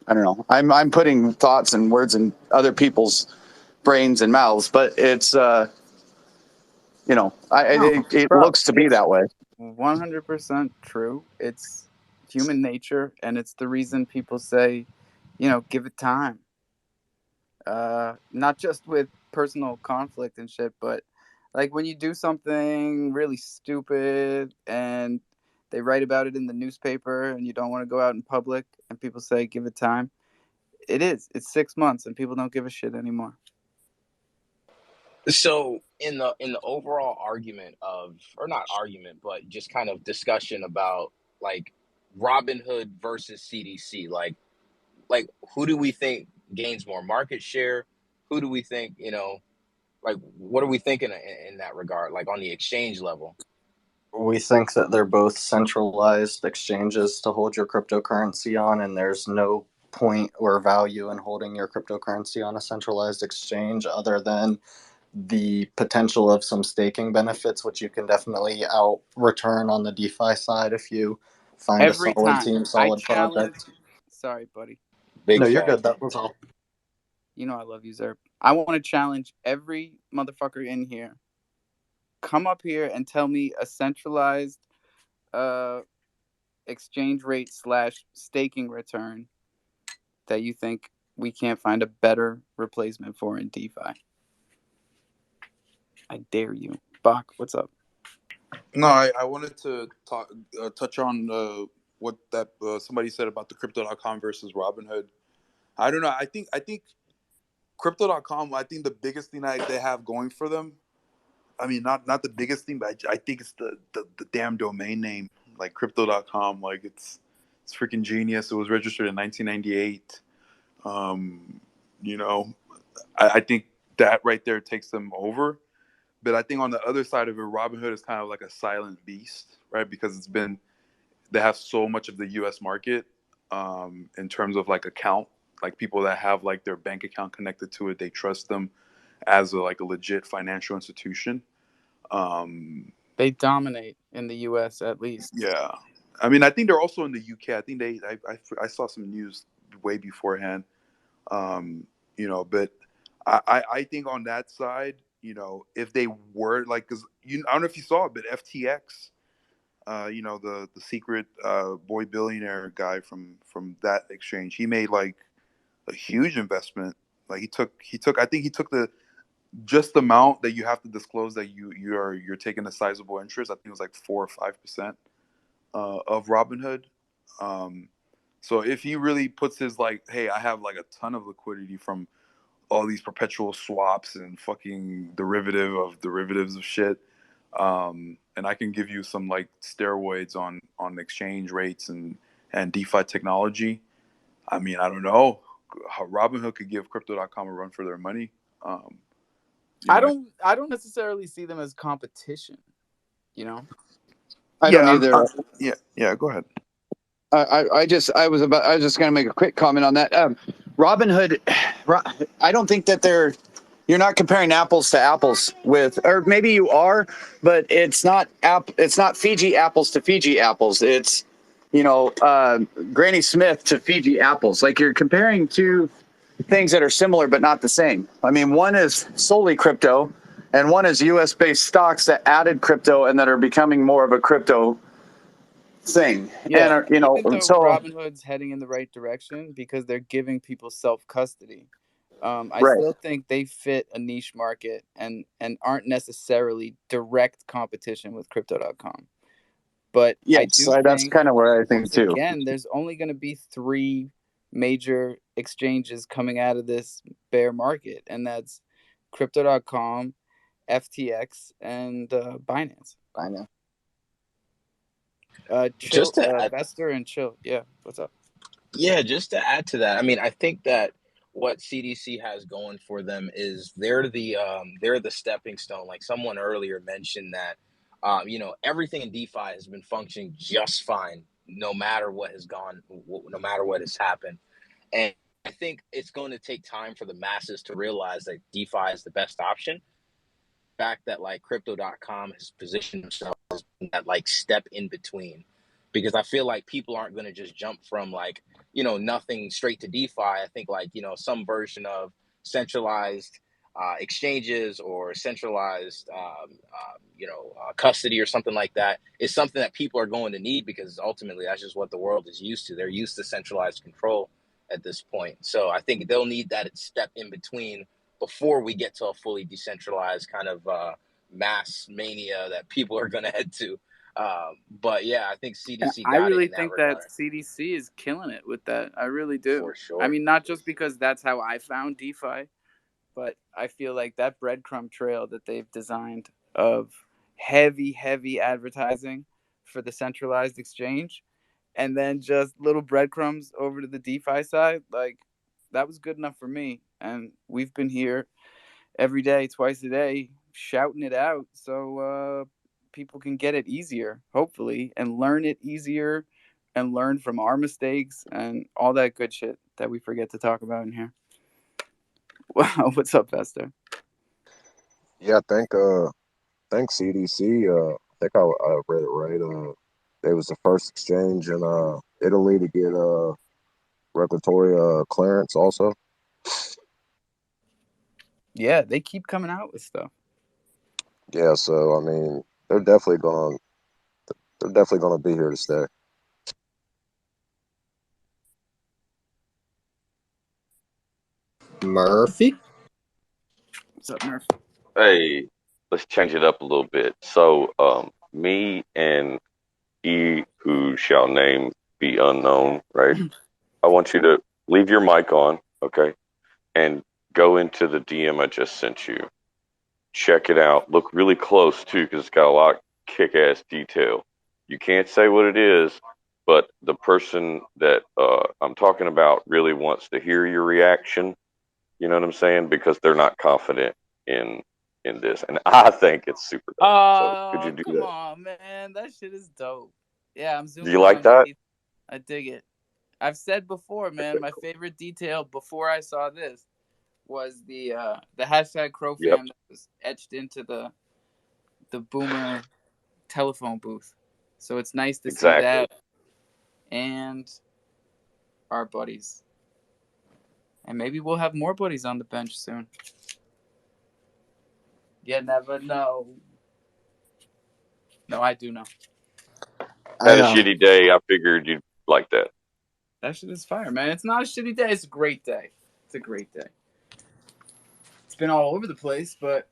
I don't know. I'm putting thoughts and words in other people's brains and mouths, but it's it looks to be that way. 100% true. It's human nature, and it's the reason people say, give it time. Not just with personal conflict and shit, but like when you do something really stupid and they write about it in the newspaper and you don't want to go out in public and people say give it time. It's 6 months and people don't give a shit anymore. So in the overall argument or not argument, but just kind of discussion about like Robinhood versus CDC, like who do we think gains more market share? Who do we think, like what are we thinking in that regard, like on the exchange level? We think that they're both centralized exchanges to hold your cryptocurrency on, and there's no point or value in holding your cryptocurrency on a centralized exchange other than the potential of some staking benefits, which you can definitely out return on the DeFi side if you find Every a solid time team, I solid challenge, project. sorry, buddy. No, you're good. That was all. I love you, Zerp. I want to challenge every motherfucker in here. Come up here and tell me a centralized exchange rate / staking return that you think we can't find a better replacement for in DeFi. I dare you. Bach, what's up? No, I wanted to touch on what that somebody said about the Crypto.com versus Robinhood. I don't know. I think Crypto.com, I think the biggest thing they have going for them, I mean, not the biggest thing, but I think it's the damn domain name, like Crypto.com. Like, it's freaking genius. It was registered in 1998. I think that right there takes them over. But I think on the other side of it, Robinhood is kind of like a silent beast, right? Because they have so much of the U.S. market in terms of like account, like people that have like their bank account connected to it. They trust them as a legit financial institution. They dominate in the U.S. at least. Yeah, I mean, I think they're also in the UK. I think I saw some news way beforehand. But I think on that side, if they were like, because I don't know if you saw it, but FTX, the secret boy billionaire guy from that exchange, he made like a huge investment. Like he took I think he took the amount that you have to disclose that you're taking a sizable interest. I think it was like 4 or 5% of Robinhood. So if he really puts his like, hey, I have like a ton of liquidity from all these perpetual swaps and fucking derivatives of shit, and I can give you some like steroids on exchange rates and DeFi technology. I mean, I don't know how Robinhood could give Crypto.com a run for their money. I don't necessarily see them as competition. I don't either. Yeah. Go ahead. I was just going to make a quick comment on that. Robinhood, I don't think that you're not comparing apples to apples with, or maybe you are, but it's not Fiji apples to Fiji apples. It's, Granny Smith to Fiji apples. Like, you're comparing two things that are similar but not the same. I mean, one is solely crypto, and one is U.S. based stocks that added crypto and that are becoming more of a crypto thing. Yeah, And even though so Robinhood's heading in the right direction because they're giving people self custody, I right. still think they fit a niche market and aren't necessarily direct competition with Crypto.com. But I Yes, do that's think, kind of what I think once too. again, there's only going to be 3 major exchanges coming out of this bear market, and that's Crypto.com, FTX, and Binance. Chill, Just to add, Vester and Chill. Yeah, what's up? yeah, just to add to that, I mean, I think that what CDC has going for them is they're the stepping stone. Like someone earlier mentioned that, everything in DeFi has been functioning just fine, no matter what has gone, no matter what has happened. And I think it's going to take time for the masses to realize that DeFi is the best option. The fact that like Crypto.com has positioned themselves as that like step in between, because I feel like people aren't going to just jump from like, nothing straight to DeFi. I think like, some version of centralized exchanges or centralized, custody or something like that is something that people are going to need, because ultimately that's just what the world is used to. They're used to centralized control at this point. So I think they'll need that step in between before we get to a fully decentralized kind of mass mania that people are going to head to. But yeah, I think CDC I got it really in that think regard. that CDC is killing it with that. I really do. For sure. I mean, not just because that's how I found DeFi, but I feel like that breadcrumb trail that they've designed of heavy advertising for the centralized exchange, and then just little breadcrumbs over to the DeFi side, like that was good enough for me. And we've been here every day, twice a day, shouting it out so people can get it easier, hopefully, and learn it easier and learn from our mistakes and all that good shit that we forget to talk about in here. Wow, what's up, Vester? Yeah, I think CDC. I think I read it right. They was the first exchange in Italy to get regulatory clearance also. Yeah, they keep coming out with stuff. Yeah, so I mean, they're definitely gonna be here to stay. Murphy. What's up, Murphy? Hey, let's change it up a little bit. So, me and he who shall name be unknown, right? I want you to leave your mic on, okay? And go into the DM I just sent you. Check it out. Look really close too, because it's got a lot of kick-ass detail. You can't say what it is, but the person that I'm talking about really wants to hear your reaction. You know what I'm saying? Because they're not confident in this, and I think it's super dope. So could you do Come that? on, man. That shit is dope. Yeah, I'm Do zooming you in like on that? Keith. I dig it. I've said before, man, my favorite detail before I saw this was the hashtag crofam Yep. that was etched into the boomer telephone booth. So it's nice to see Exactly. that and our buddies. And maybe we'll have more buddies on the bench soon. You never know. No, I do know. Had a shitty day. I figured you'd like that. That shit is fire, man. It's not a shitty day. It's a great day. It's a great day. It's been all over the place, but,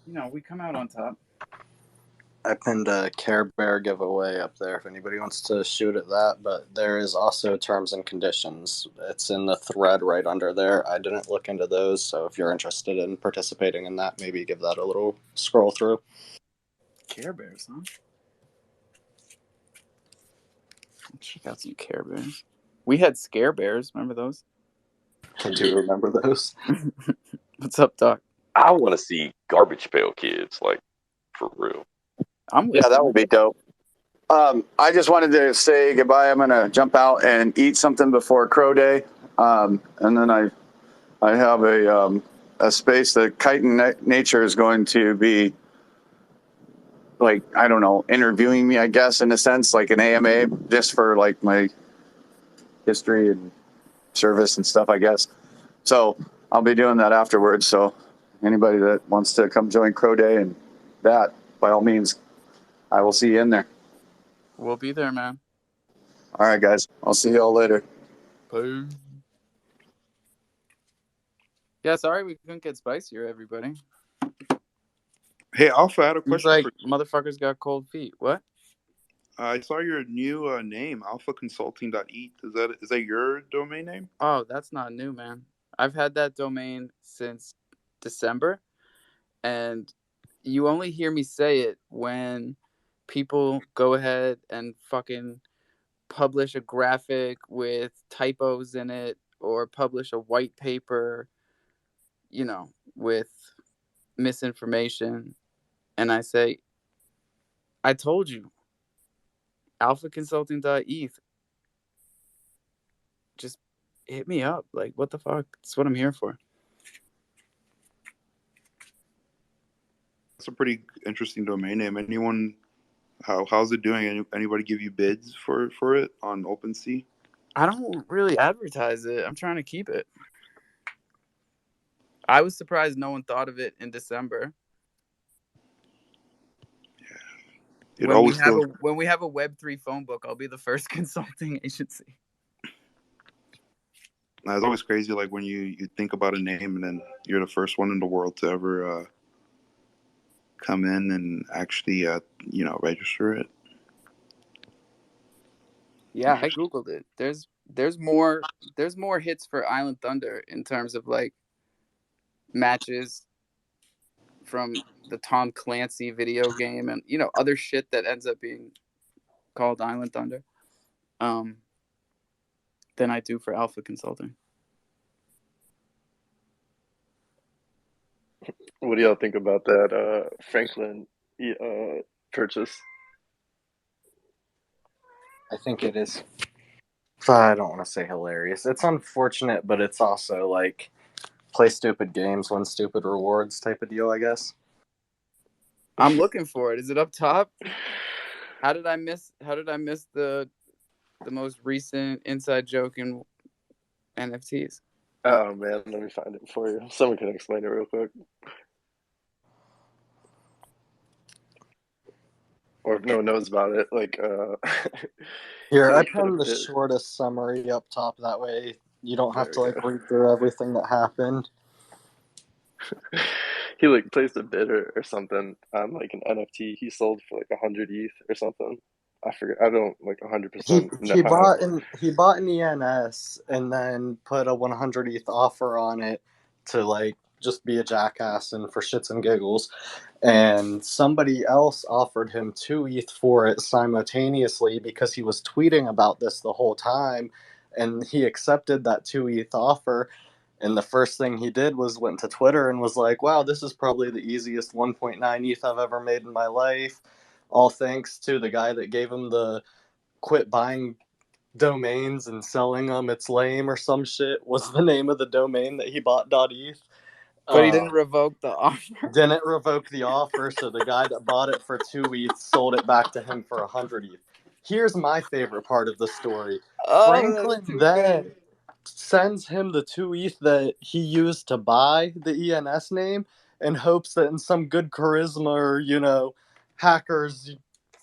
we come out on top. I pinned a Care Bear giveaway up there if anybody wants to shoot at that, but there is also terms and conditions. It's in the thread right under there. I didn't look into those, so if you're interested in participating in that, maybe give that a little scroll through. Care Bears, huh? Let's check out some Care Bears. We had Scare Bears. Remember those? I do remember those. What's up, Doc? I want to see Garbage Pail Kids, like, for real. I'm with Yeah, that you. would be dope. I just wanted to say goodbye. I'm going to jump out and eat something before Crow Day. And then I have a space that Kite and Nature is going to be, like, I don't know, interviewing me, I guess, in a sense, like an AMA, just for like my history and service and stuff, I guess. So I'll be doing that afterwards. So anybody that wants to come join Crow Day and that, by all means, I will see you in there. We'll be there, man. All right, guys. I'll see y'all later. Bye. Yeah, sorry we couldn't get spicier, everybody. Hey, Alpha, I had a question. Like, motherfuckers got cold feet. What? I saw your new name, alphaconsulting.eth. Is that your domain name? Oh, that's not new, man. I've had that domain since December, and you only hear me say it when people go ahead and fucking publish a graphic with typos in it or publish a white paper, you know, with misinformation. And I say, I told you, alphaconsulting.eth. Just hit me up. Like, what the fuck? That's what I'm here for. That's a pretty interesting domain name. How's it doing? Anybody give you bids for it on OpenSea? I don't really advertise it. I'm trying to keep it. I was surprised no one thought of it in December. Yeah. When we have a Web3 phone book, I'll be the first consulting agency. It's always crazy, like when you think about a name and then you're the first one in the world to ever come in and actually register it. Yeah, I googled it. There's more hits for Island Thunder in terms of like matches from the Tom Clancy video game and other shit that ends up being called Island Thunder than I do for Alpha Consulting. What do y'all think about that Franklin purchase? I think it is. I don't want to say hilarious. It's unfortunate, but it's also like play stupid games, win stupid rewards type of deal, I guess. I'm looking for it. Is it up top? How did I miss the most recent inside joke in NFTs? Oh man, let me find it for you. Someone can explain it real quick. Or if no one knows about it, like here, I pinned the shortest summary up top. That way, you don't have to read through everything that happened. He placed a bid or something on like an NFT he sold for like 100 ETH or something. I forget. I don't 100% know. He bought an ENS and then put a 100 ETH offer on it to just be a jackass and for shits and giggles. And somebody else offered him 2 ETH for it simultaneously because he was tweeting about this the whole time, and he accepted that 2 ETH offer. And the first thing he did was went to Twitter and was like, wow, this is probably the easiest 1.9 ETH I've ever made in my life. All thanks to the guy that gave him the quit buying domains and selling them. It's lame or some shit was the name of the domain that he bought .eth. But he didn't revoke the offer. Didn't revoke the offer, so the guy that bought it for 2 ETH sold it back to him for 100 ETH. Here's my favorite part of the story. Franklin then sends him the 2 ETH that he used to buy the ENS name and hopes that in some good charisma or, hackers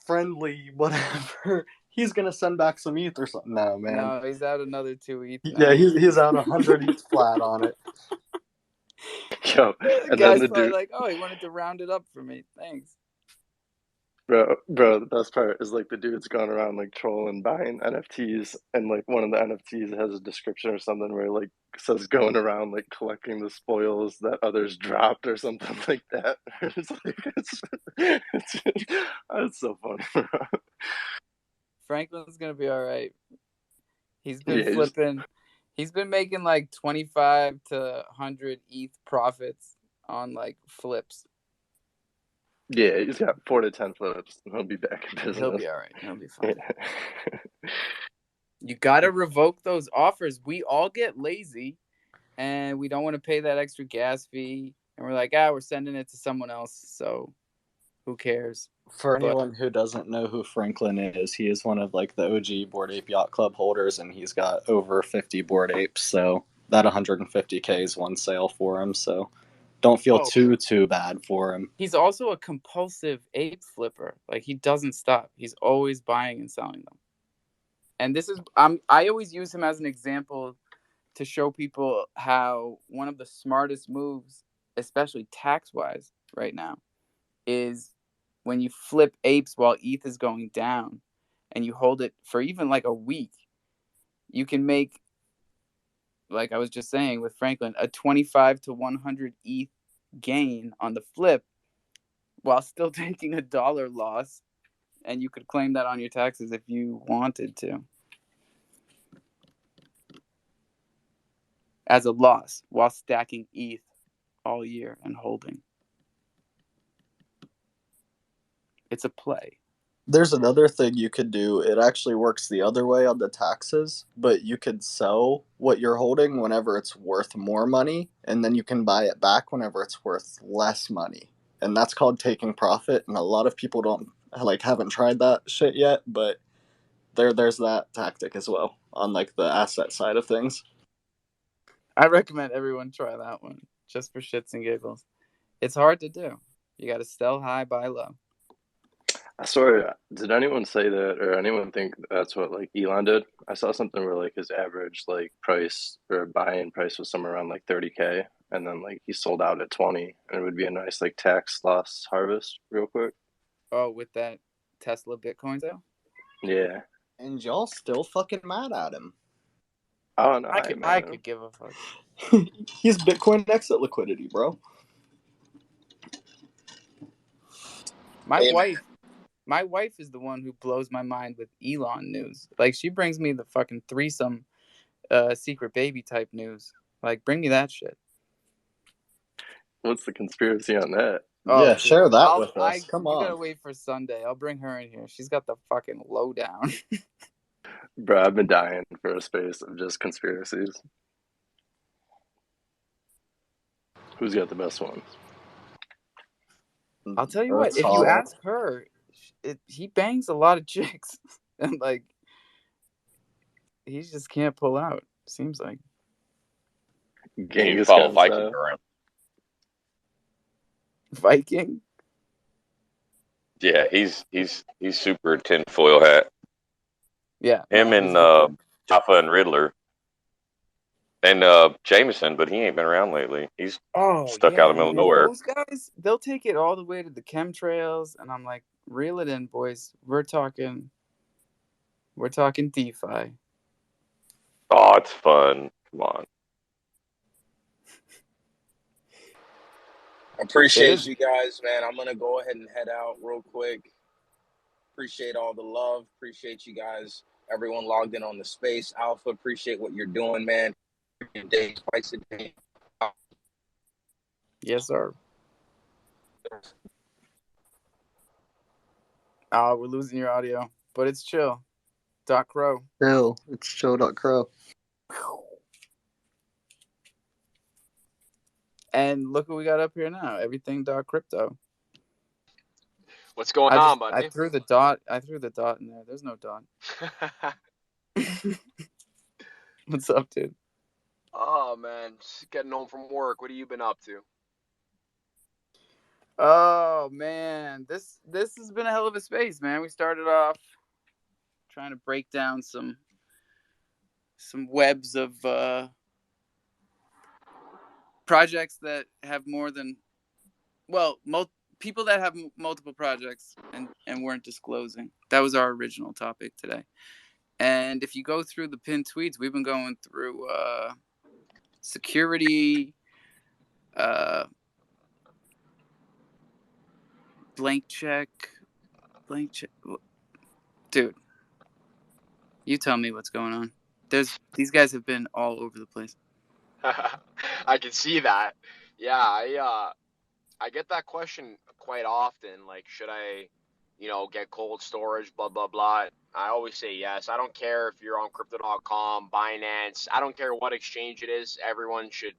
friendly, whatever, he's going to send back some ETH or something. No, man. No, he's out another 2 ETH now. Yeah, he's out 100 ETH flat on it. Yo, the guy's probably like, oh, he wanted to round it up for me. Thanks. Bro, the best part is the dude's gone around trolling buying NFTs, and one of the NFTs has a description or something where says going around collecting the spoils that others dropped or something like that. It's so funny, bro. Franklin's gonna be all right. He's been flipping. He's been making 25 to 100 ETH profits on flips. Yeah, he's got 4 to 10 flips. He'll be back in business. He'll be all right. He'll be fine. You gotta revoke those offers. We all get lazy, and we don't want to pay that extra gas fee, and we're like, we're sending it to someone else. So, who cares? For anyone who doesn't know who Franklin is, he is one of like the OG Bored Ape Yacht Club holders, and he's got over 50 Bored Apes. So that 150K is one sale for him. So don't feel too bad for him. He's also a compulsive ape flipper. Like, he doesn't stop. He's always buying and selling them. And this is I always use him as an example to show people how one of the smartest moves, especially tax-wise right now, is when you flip apes while ETH is going down and you hold it for even like a week, you can make, like I was just saying with Franklin, a 25 to 100 ETH gain on the flip while still taking a $1 loss, and you could claim that on your taxes if you wanted to. As a loss while stacking ETH all year and holding. It's a play. There's another thing you could do. It actually works the other way on the taxes, but you could sell what you're holding whenever it's worth more money, and then you can buy it back whenever it's worth less money. And that's called taking profit, and a lot of people haven't tried that shit yet, but there's that tactic as well on like the asset side of things. I recommend everyone try that one just for shits and giggles. It's hard to do. You got to sell high, buy low. I swear, did anyone say that, or anyone think that's what like Elon did? I saw something where like his average like price or buy-in price was somewhere around like 30K, and then like he sold out at 20, and it would be a nice like tax loss harvest real quick. Oh, with that Tesla Bitcoin sale? Yeah. And y'all still fucking mad at him. Oh no, I could give a fuck. He's Bitcoin exit liquidity, bro. My wife is the one who blows my mind with Elon news. Like, she brings me the fucking threesome secret baby type news. Like, bring me that shit. What's the conspiracy on that? Oh, yeah, share that with us. Come on. You gotta wait for Sunday. I'll bring her in here. She's got the fucking lowdown. Bro, I've been dying for a space of just conspiracies. Who's got the best ones? I'll tell you what. If you ask her, he bangs a lot of chicks, and like, he just can't pull out. Seems like. Can you follow Viking around? Viking? Yeah, he's super tinfoil hat. Yeah. Him and Jaffa and Riddler. And Jameson, but he ain't been around lately. He's stuck out in the middle of nowhere. Those guys, they'll take it all the way to the chemtrails, and I'm like, reel it in, boys. We're talking DeFi. Oh, it's fun. Come on. Appreciate you guys, man. I'm going to go ahead and head out real quick. Appreciate all the love. Appreciate you guys. Everyone logged in on the space. Alpha, appreciate what you're doing, man. Day, twice a day. Yes, sir. Oh, we're losing your audio, but it's chill. .crow. Chill. It's chill.crow. And look what we got up here now. Everything.crypto. What's going on, buddy? I threw the dot in there. There's no dot. What's up, dude? Oh man, just getting home from work. What have you been up to? Oh man, this has been a hell of a space, man. We started off trying to break down some webs of projects that have more than people that have multiple projects and weren't disclosing. That was our original topic today. And if you go through the pinned tweets, we've been going through security, blank check. Dude, you tell me what's going on. These guys have been all over the place. I can see that. Yeah, I get that question quite often, like, should I, get cold storage, blah, blah, blah. I always say yes. I don't care if you're on crypto.com, Binance. I don't care what exchange it is. Everyone should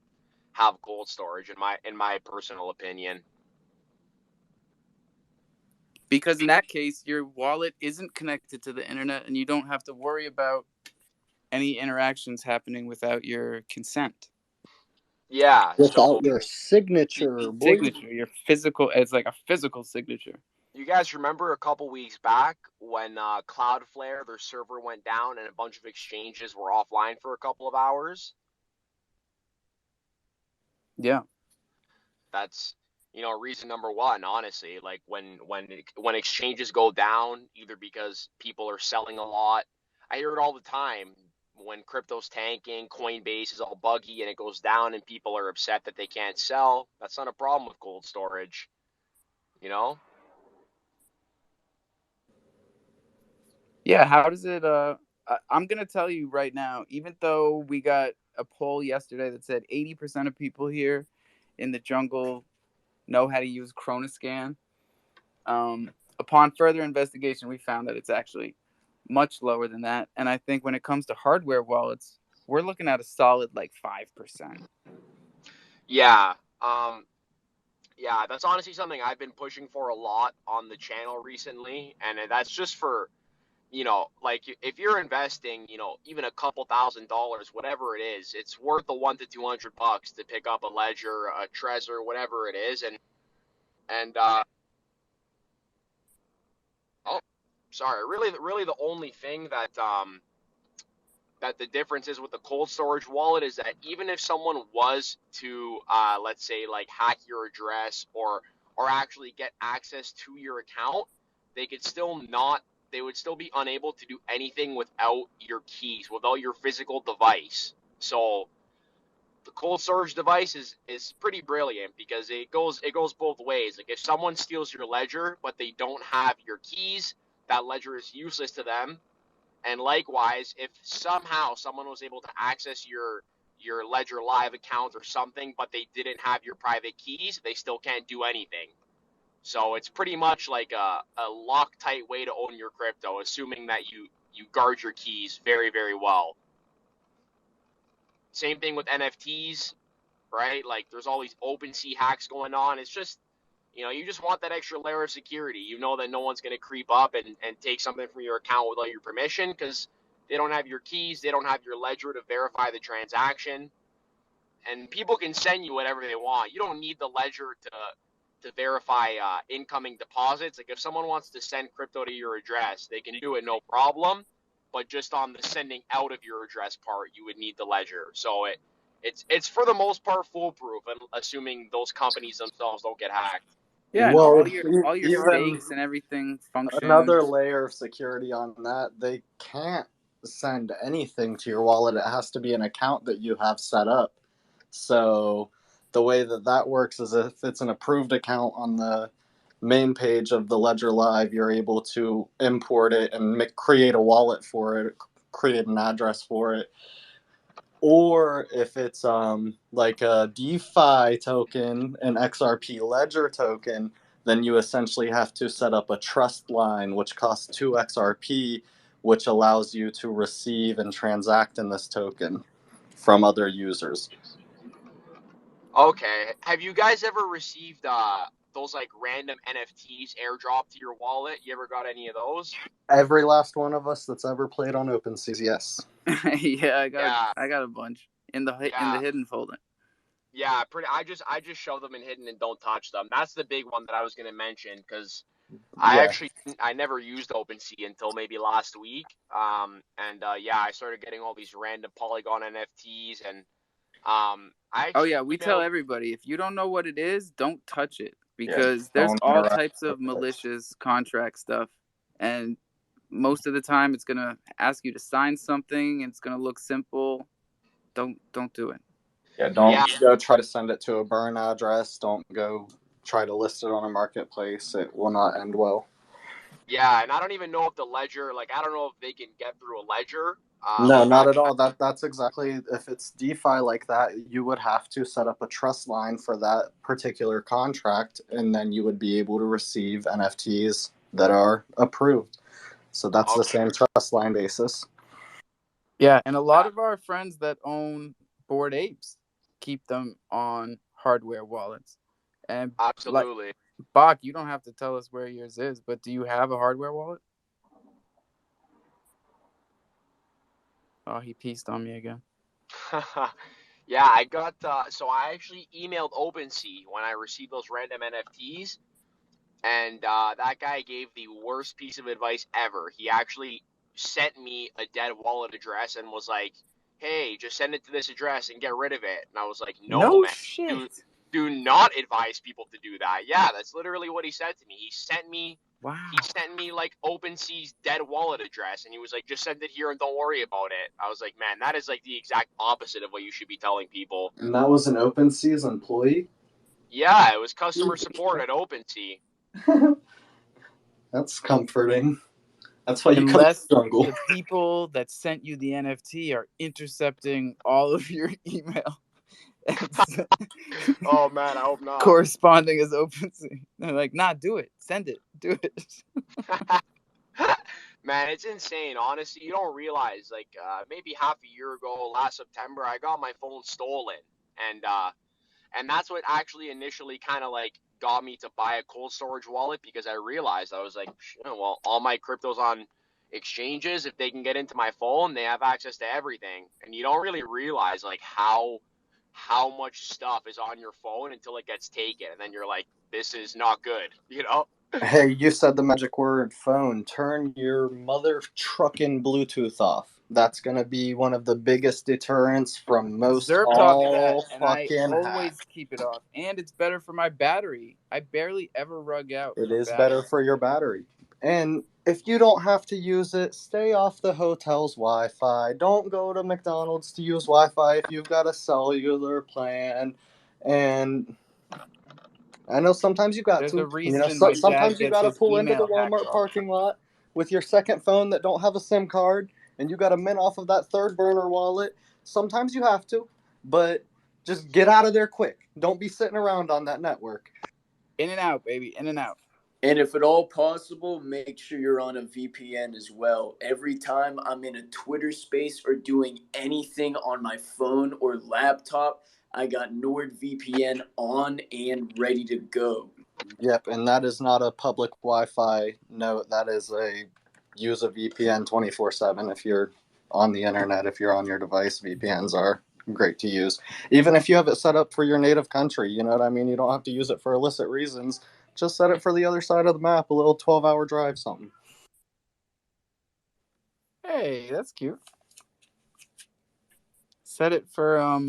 have cold storage, in my personal opinion. Because in that case, your wallet isn't connected to the internet, and you don't have to worry about any interactions happening without your consent. Yeah. Without your signature, boy. Signature, your physical. It's like a physical signature. You guys remember a couple weeks back when Cloudflare, their server went down and a bunch of exchanges were offline for a couple of hours? Yeah. That's, reason number one, honestly. Like when exchanges go down, either because people are selling a lot. I hear it all the time. When crypto's tanking, Coinbase is all buggy and it goes down and people are upset that they can't sell. That's not a problem with cold storage. Yeah, how does it I'm going to tell you right now, even though we got a poll yesterday that said 80% of people here in the jungle know how to use Chronoscan, upon further investigation, we found that it's actually much lower than that. And I think when it comes to hardware wallets, we're looking at a solid like 5%. Yeah. Yeah, that's honestly something I've been pushing for a lot on the channel recently. And that's just for, like if you're investing, even a couple $1,000s, whatever it is, it's worth the $100 to $200 to pick up a Ledger, a Trezor, whatever it is. Oh, sorry. Really the only thing that the difference is with the cold storage wallet is that even if someone was to let's say like hack your address or actually get access to your account, they would still be unable to do anything without your keys, without your physical device. So the cold storage device is pretty brilliant because it goes both ways. Like if someone steals your ledger but they don't have your keys, that ledger is useless to them. And likewise, if somehow someone was able to access your Ledger Live account or something, but they didn't have your private keys, they still can't do anything. So it's pretty much like a Loctite way to own your crypto, assuming that you guard your keys very, very well. Same thing with NFTs, right? Like there's all these OpenSea hacks going on. It's just, you just want that extra layer of security. You know that no one's going to creep up and take something from your account without your permission because they don't have your keys. They don't have your ledger to verify the transaction. And people can send you whatever they want. You don't need the ledger to verify incoming deposits. Like if someone wants to send crypto to your address, they can do it no problem. But just on the sending out of your address part, you would need the ledger. So it's for the most part foolproof, and assuming those companies themselves don't get hacked. Yeah, Well, all your even stakes and everything function. Another layer of security on that, they can't send anything to your wallet. It has to be an account that you have set up. So the way that works is if it's an approved account on the main page of the Ledger Live, you're able to import it and create a wallet for it, create an address for it. Or if it's like a DeFi token, an XRP Ledger token, then you essentially have to set up a trust line, which costs 2 XRP, which allows you to receive and transact in this token from other users. Okay. Have you guys ever received those like random NFTs airdrop to your wallet? You ever got any of those? Every last one of us that's ever played on OpenSea, yes. Yeah, I got a bunch in the hidden folder. Yeah, I just show them in hidden and don't touch them. That's the big one that I was going to mention because I never used OpenSea until maybe last week. I started getting all these random Polygon NFTs and we tell everybody if you don't know what it is, don't touch it because there's all types of malicious contract stuff, and most of the time it's gonna ask you to sign something and it's gonna look simple. Don't do it. Yeah, don't go try to send it to a burn address. Don't go try to list it on a marketplace. It will not end well. Yeah, and I don't even know if the ledger, like, I don't know if they can get through a ledger. No, Like not at all. That's exactly, if it's DeFi like that, you would have to set up a trust line for that particular contract, and then you would be able to receive NFTs that are approved. So that's the same trust line basis. Yeah, and a lot of our friends that own Bored Apes keep them on hardware wallets. And Absolutely. Like, Bach, you don't have to tell us where yours is, but do you have a hardware wallet? Oh, he pieced on me again. Yeah, I got, so I actually emailed OpenSea when I received those random NFTs, and that guy gave the worst piece of advice ever. He actually sent me a dead wallet address and was like, hey, just send it to this address and get rid of it. And I was like, no, man, shit. do not advise people to do that. Yeah, that's literally what he said to me. He sent me like OpenSea's dead wallet address, and he was like, just send it here and don't worry about it. I was like, man, that is like the exact opposite of what you should be telling people. And that was an OpenSea's employee? Yeah, it was customer support at OpenSea. That's comforting. That's why you Unless come to Jungle. the people that sent you the NFT are intercepting all of your email. Oh man, I hope not. Corresponding as OpenSea. They're like, nah, do it. Send it. Do it. Man, it's insane. Honestly, you don't realize, like, maybe half a year ago, last September, I got my phone stolen, and that's what actually initially kind of like got me to buy a cold storage wallet, because I realized, I was like, well, all my crypto's on exchanges. If they can get into my phone, they have access to everything, and you don't really realize like how much stuff is on your phone until it gets taken, and then you're like, this is not good, you know? Hey, you said the magic word, phone. Turn your mother trucking Bluetooth off. That's going to be one of the biggest deterrents from most Zerp taught me that, all and I fucking always hacks. keep it off. And it's better for my battery. I barely ever rug out. It is better for your battery. And if you don't have to use it, stay off the hotel's Wi-Fi. Don't go to McDonald's to use Wi-Fi if you've got a cellular plan. And I know sometimes you got There's to. a reason my dad Sometimes you gets got to his pull into the email hacked Walmart off. parking lot with your second phone that don't have a SIM card, and you got to mint off of that third burner wallet. Sometimes you have to, but just get out of there quick. Don't be sitting around on that network. In and out, baby. In and out. And if at all possible, make sure you're on a VPN as well. Every time I'm in a Twitter space or doing anything on my phone or laptop, I got NordVPN on and ready to go. Yep, and that is not a public Wi-Fi note. That is use a VPN 24/7 if you're on the internet, if you're on your device. VPNs are great to use. Even if you have it set up for your native country, you know what I mean? You don't have to use it for illicit reasons. Just set it for the other side of the map, a little 12-hour drive, something. Hey, that's cute. Set it for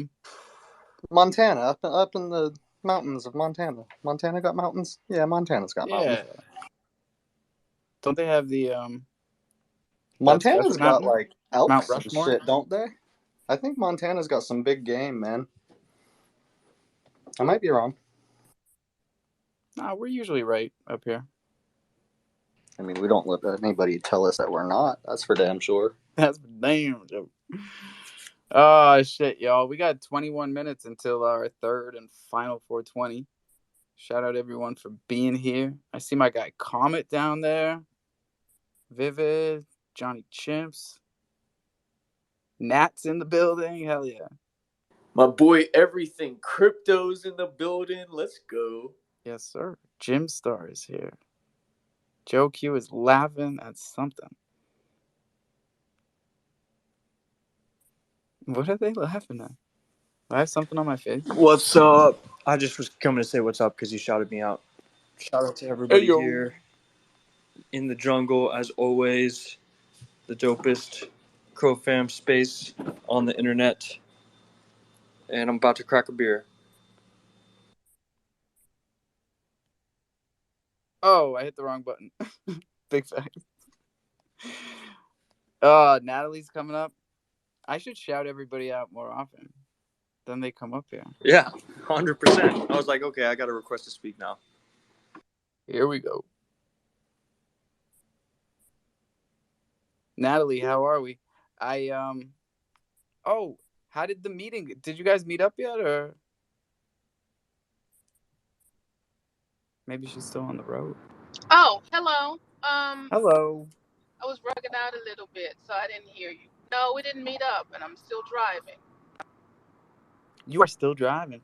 Montana, up in the mountains of Montana. Montana got mountains? Yeah, Montana's got mountains. Don't they have the Montana's got like elks Mount and Rushmore? shit, don't they? I think Montana's got some big game, man. I might be wrong. Nah, we're usually right up here. I mean, we don't let anybody tell us that we're not. That's for damn sure. That's for damn sure. Oh, shit, y'all. We got 21 minutes until our third and final 420. Shout out everyone for being here. I see my guy Comet down there. Vivid, Johnny Chimps. Nat's in the building. Hell yeah. My boy, everything crypto's in the building. Let's go. Yes, sir. Jim Star is here. Joe Q is laughing at something. What are they laughing at? Do I have something on my face? What's up? I just was coming to say what's up because you shouted me out. Shout out to everybody here in the jungle, as always. The dopest crofam space on the internet. And I'm about to crack a beer. Oh, I hit the wrong button. Big fact. Natalie's coming up. I should shout everybody out more often. Then they come up here. Yeah, 100%. I was like, okay, I got a request to speak now. Here we go. Natalie, how are we? Oh, how did the meeting? Did you guys meet up yet, or maybe she's still on the road? Oh, hello. Hello. I was rugging out a little bit, so I didn't hear you. No, we didn't meet up, and I'm still driving. You are still driving.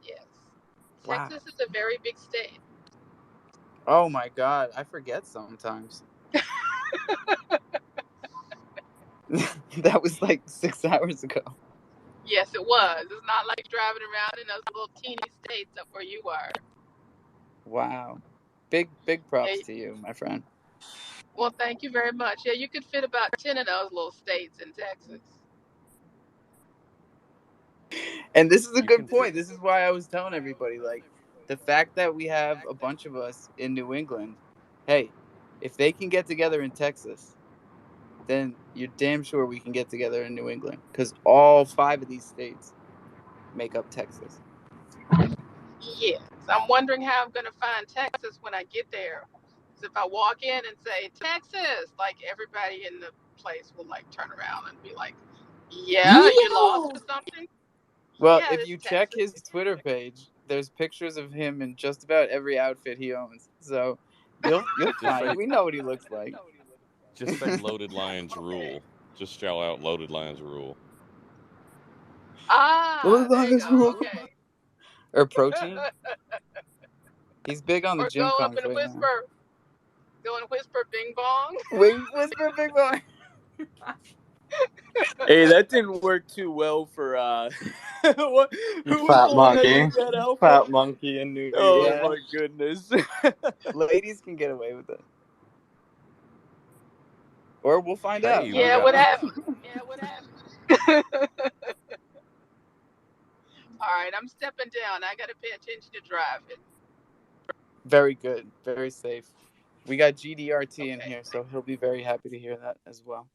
Yes. Wow. Texas is a very big state. Oh my God, I forget sometimes. That was like 6 hours ago. Yes, it was. It's not like driving around in those little teeny states up where you are. Wow. Big props Yeah, to you, my friend. well, thank you very much. Yeah, you could fit about 10 of those little states in Texas. And this is a good point. This is why I was telling everybody, like, the fact that we have a bunch of us in New England, hey, if they can get together in Texas, then you're damn sure we can get together in New England, because all 5 of these states make up Texas. Yes. I'm wondering how I'm going to find Texas when I get there. Because if I walk in and say, Texas, like everybody in the place will like turn around and be like, yeah, are you lost or something? Well, Yeah, if this you is check Texas. his Twitter page, there's pictures of him in just about every outfit he owns. So you'll Just find. like We know what he looks like. Loaded Lions rule. Just shout out Loaded Lions rule. Ah, there you go. Okay. Or protein. He's big on the Or gym go up cons and right now. whisper. Go and whisper bing bong. Whisper bing bong. Hey, that didn't work too well for what? Who was Fat the one that monkey. did that, Alpha? Fat monkey in New Oh York. my goodness. Ladies can get away with it. Or we'll find out. Yeah, what happened? All right, I'm stepping down. I got to pay attention to driving. Very good. Very safe. We got GDRT in here, so he'll be very happy to hear that as well.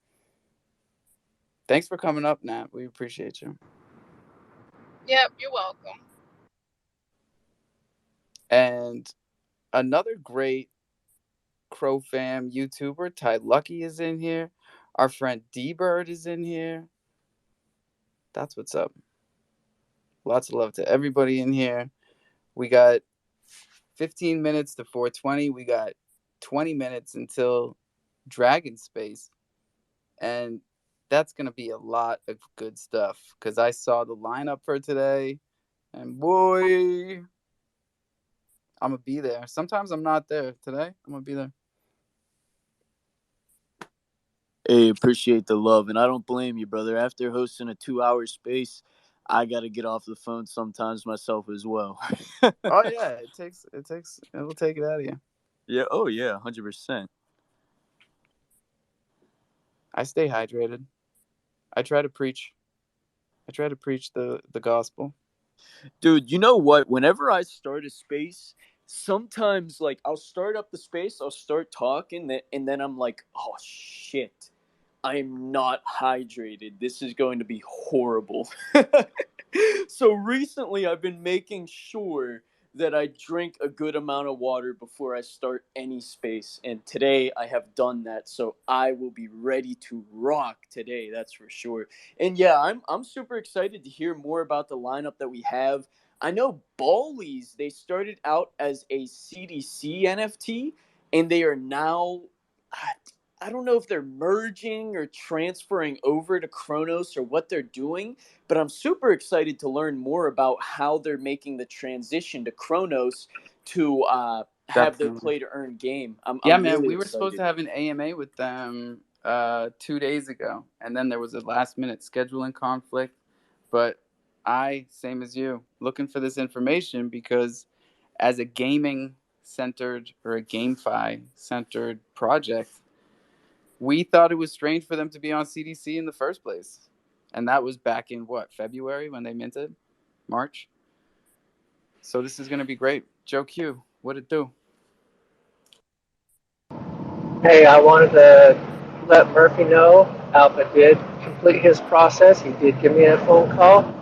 Thanks for coming up, Nat. We appreciate you. Yep, you're welcome. And another great crofam YouTuber, Ty Lucky, is in here. Our friend D-Bird is in here. That's what's up. Lots of love to everybody in here. We got 15 minutes to 420. We got 20 minutes until Dragon Space. And that's going to be a lot of good stuff because I saw the lineup for today. And boy, I'm going to be there. Sometimes I'm not there. Today, I'm going to be there. Hey, appreciate the love, and I don't blame you, brother. After hosting a 2-hour space, I got to get off the phone sometimes myself as well. Oh yeah, it'll take it out of you. Yeah. Oh yeah, 100%. I stay hydrated. I try to preach the gospel. Dude, you know what? Whenever I start a space, sometimes like I'll start up the space, I'll start talking, and then I'm like, oh shit, I'm not hydrated. This is going to be horrible. So recently I've been making sure that I drink a good amount of water before I start any space. And today I have done that. So I will be ready to rock today. That's for sure. And yeah, I'm super excited to hear more about the lineup that we have. I know Ballies, they started out as a CDC NFT and they are now, I don't know if they're merging or transferring over to Chronos or what they're doing, but I'm super excited to learn more about how they're making the transition to Chronos to have their play to earn game. I'm man, really we were excited. supposed to have an AMA with them 2 days ago, and then there was a last-minute scheduling conflict. But I, same as you, looking for this information because as a gaming-centered or a GameFi-centered project, we thought it was strange for them to be on CDC in the first place. And that was back in, February when they minted? March? So this is going to be great. Joe Q, what'd it do? Hey, I wanted to let Murphy know Alpha did complete his process. He did give me a phone call.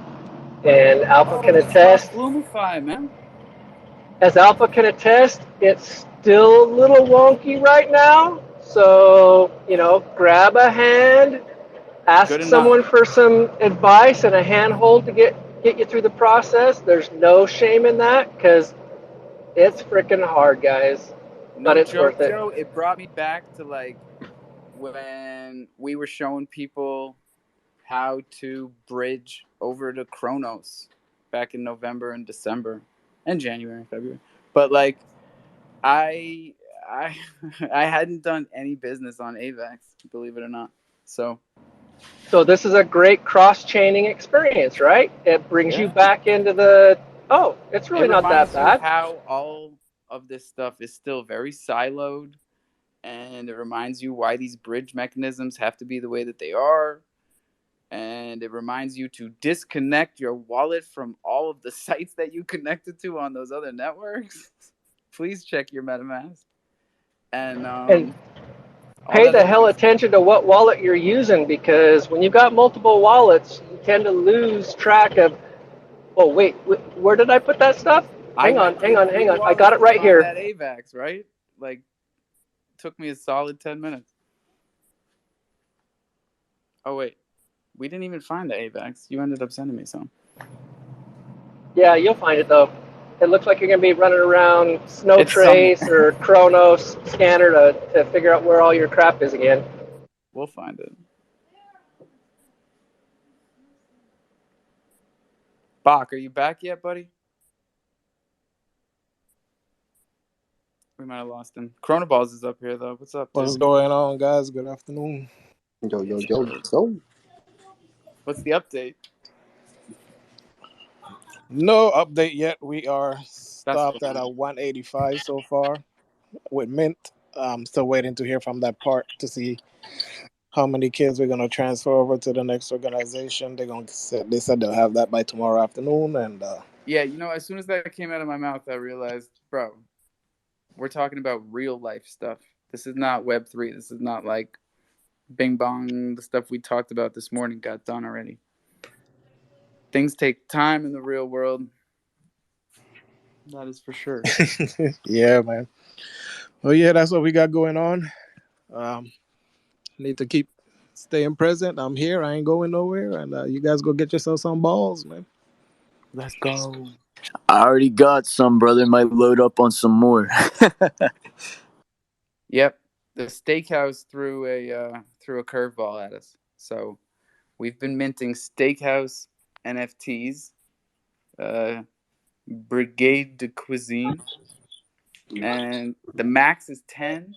And Alpha can attest. Bloomify, man. As Alpha can attest, it's still a little wonky right now. So, grab a hand, ask Good enough. someone for some advice and a handhold to get you through the process. There's no shame in that because it's freaking hard, guys. No But it's joke, worth it. Joe. It brought me back to like when we were showing people how to bridge over to Kronos back in November and December and January and February. But like I I hadn't done any business on AVAX, believe it or not. So this is a great cross-chaining experience, right? It brings you yeah, back into it's really it not that reminds you bad. how all of this stuff is still very siloed, and it reminds you why these bridge mechanisms have to be the way that they are. And it reminds you to disconnect your wallet from all of the sites that you connected to on those other networks. Please check your MetaMask. And And all pay that the other hell good stuff. attention to what wallet you're using, because when you've got multiple wallets, you tend to lose track of, oh, wait, where did I put that stuff? I Hang on. went through 3 I got wallets it to right find here. that AVAX, right? Like, took me a solid 10 minutes. Oh, wait. We didn't even find the AVAX. You ended up sending me some. Yeah, you'll find it, though. It looks like you're going to be running around It's Snowtrace somewhere. or Kronos Scanner to figure out where all your crap is again. We'll find it. Bach, are you back yet, buddy? We might have lost him. Chronoballs is up here, though. What's up, dude? What's going on, guys? Good afternoon. Yo. What's the update? No update yet. We are That's stopped at a 185 so far with Mint. I'm still waiting to hear from that part to see how many kids we're going to transfer over to the next organization. They said they'll have that by tomorrow afternoon. And yeah, as soon as that came out of my mouth, I realized, bro, we're talking about real life stuff. This is not Web3. This is not like Bing Bong. The stuff we talked about this morning got done already. Things take time in the real world. That is for sure. yeah, man. Well, yeah, that's what we got going on. Need to keep staying present. I'm here. I ain't going nowhere. And you guys go get yourself some balls, man. Let's go. I already got some, brother. Might load up on some more. Yep. The Steakhouse threw a curveball at us. So we've been minting Steakhouse NFTs, Brigade de Cuisine, and the max is 10.